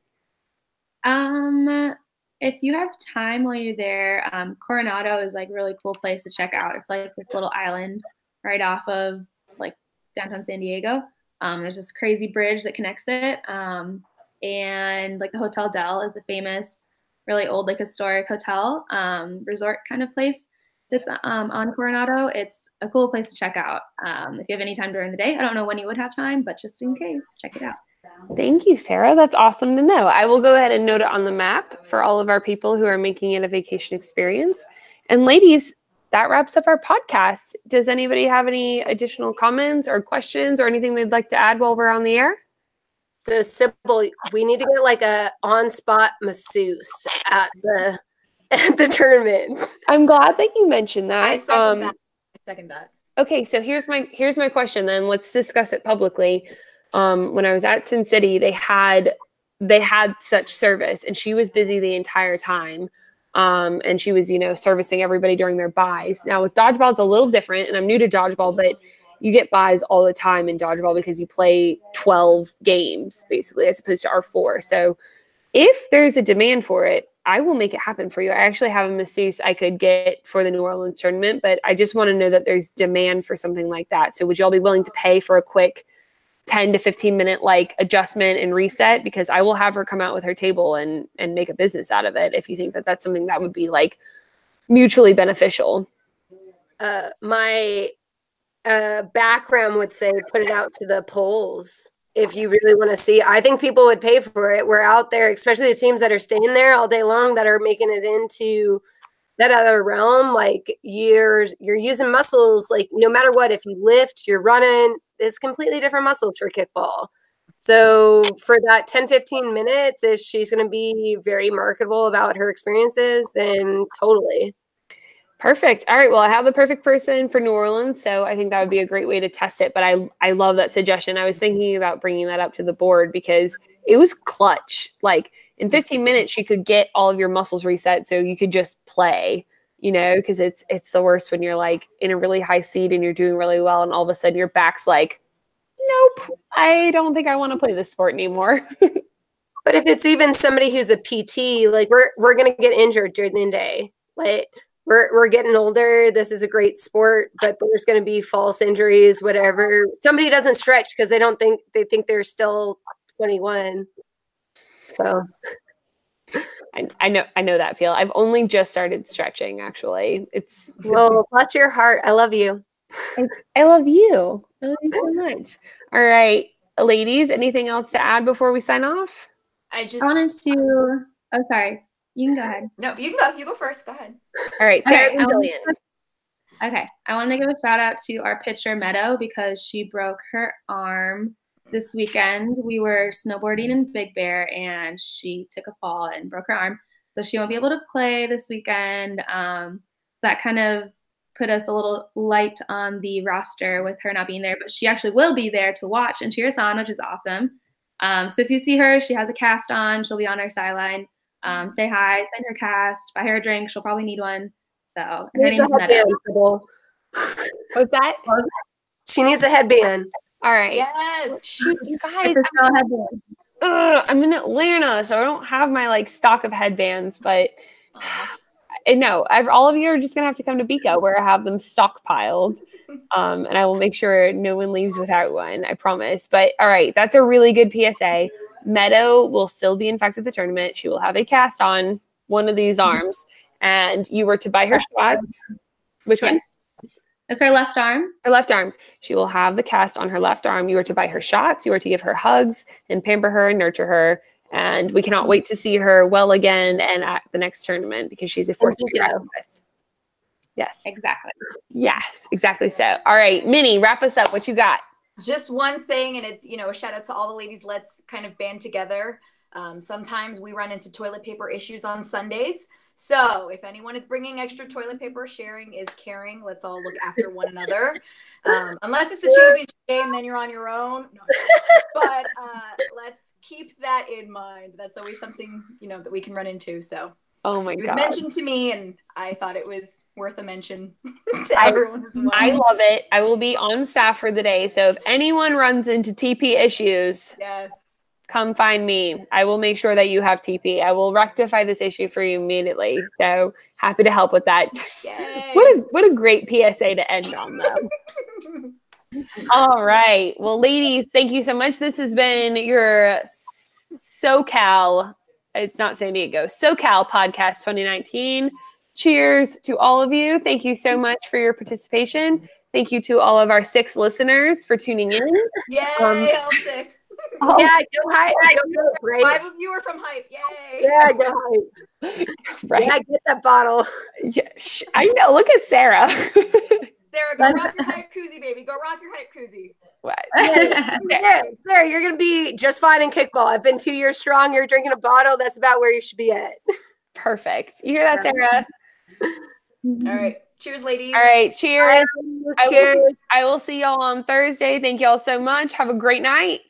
If you have time while you're there, Coronado is like a really cool place to check out. It's like this little island right off of like downtown San Diego. There's this crazy bridge that connects it. And like the Hotel Del is a famous, really old, like historic hotel, resort kind of place that's on Coronado. It's a cool place to check out. If you have any time during the day, I don't know when you would have time, but just in case, check it out. Thank you, Sarah. That's awesome to know. I will go ahead and note it on the map for all of our people who are making it a vacation experience. And ladies, that wraps up our podcast. Does anybody have any additional comments or questions or anything they'd like to add while we're on the air? So, Sybil, we need to get like a on-spot masseuse at the tournaments. I'm glad that you mentioned that. I second that. Okay, so here's my question then. Let's discuss it publicly. When I was at Sin City, they had such service, and she was busy the entire time. And she was, servicing everybody during their buys. Now with dodgeball, it's a little different, and I'm new to dodgeball, but you get buys all the time in dodgeball because you play 12 games basically, as opposed to our 4. So if there's a demand for it, I will make it happen for you. I actually have a masseuse I could get for the New Orleans tournament, but I just want to know that there's demand for something like that. So would y'all be willing to pay for a quick 10 to 15 minute adjustment and reset? Because I will have her come out with her table and make a business out of it if you think that that's something that would be mutually beneficial. My background would say put it out to the polls. If you really want to see, I think people would pay for it. We're out there, especially the teams that are staying there all day long that are making it into that other realm. You're using muscles, no matter what, if you lift, you're running, it's completely different muscles for kickball. So for that 10, 15 minutes, if she's going to be very marketable about her experiences, then totally. Perfect. All right. Well, I have the perfect person for New Orleans, so I think that would be a great way to test it. But I love that suggestion. I was thinking about bringing that up to the board because it was clutch. In 15 minutes, you could get all of your muscles reset, so you could just play. Because it's the worst when you're in a really high seat and you're doing really well, and all of a sudden your back's nope, I don't think I want to play this sport anymore. But if it's even somebody who's a PT, we're gonna get injured during the day. We're getting older. This is a great sport, but there's going to be false injuries, whatever. Somebody doesn't stretch because they think they're still 21. So I know that feel. I've only just started stretching, actually. Well, bless your heart. I love you. I love you. I love you so much. All right, ladies, anything else to add before we sign off? I wanted to. Oh, sorry. You can go ahead. No, you can go. You go first. Go ahead. All right, Sarah. Okay. I want to give a shout out to our pitcher, Meadow, because she broke her arm this weekend. We were snowboarding in Big Bear, and she took a fall and broke her arm. So she won't be able to play this weekend. That kind of put us a little light on the roster with her not being there, but she actually will be there to watch and cheer us on, which is awesome. So if you see her, she has a cast on. She'll be on our sideline. Say hi, send her cast, buy her a drink. She'll probably need one. So her name's Meadow. What's that? She needs a headband. All right. Yes. Shoot, you guys. I'm in Atlanta, so I don't have my like stock of headbands, but no, all of you are just gonna have to come to Bika where I have them stockpiled, and I will make sure no one leaves without one. I promise. But all right, that's a really good PSA. Meadow will still be in fact at the tournament. She will have a cast on one of these arms, and you were to buy her shots. Which one? It's her left arm. Her left arm. She will have the cast on her left arm. You are to buy her shots. You are to give her hugs and pamper her and nurture her. And we cannot wait to see her well again and at the next tournament because she's a force to be reckoned with. Yes. Exactly. Yes, exactly so. All right, Minnie, wrap us up. What you got? Just one thing, and it's, a shout out to all the ladies. Let's kind of band together. Sometimes we run into toilet paper issues on Sundays. So if anyone is bringing extra toilet paper, sharing is caring. Let's all look after one another. Unless it's the championship game, then you're on your own. No. But let's keep that in mind. That's always something, that we can run into. So oh my God. It was mentioned to me, and I thought it was worth a mention to everyone as well. I love it. I will be on staff for the day. So if anyone runs into TP issues, yes, come find me. I will make sure that you have TP. I will rectify this issue for you immediately. So happy to help with that. Yay. What a great PSA to end on, though. All right. Well, ladies, thank you so much. This has been your SoCal, it's not San Diego, SoCal Podcast 2019. Cheers to all of you. Thank you so much for your participation. Thank you to all of our 6 listeners for tuning in. Yay, all 6. Yeah, go Hype. Go Hype. 5 of you are from Hype. Yay. Yeah, go Hype. Right. Yeah, get that bottle. Yeah, I know. Look at Sarah. Sarah, go rock your Hype koozie, baby. Go rock your Hype koozie. What? Yeah, Sarah, you're going to be just fine in kickball. I've been 2 years strong. You're drinking a bottle. That's about where you should be at. Perfect. You hear that, Sarah? All right. Cheers, ladies. All right. Cheers. Cheers. I will see y'all on Thursday. Thank y'all so much. Have a great night.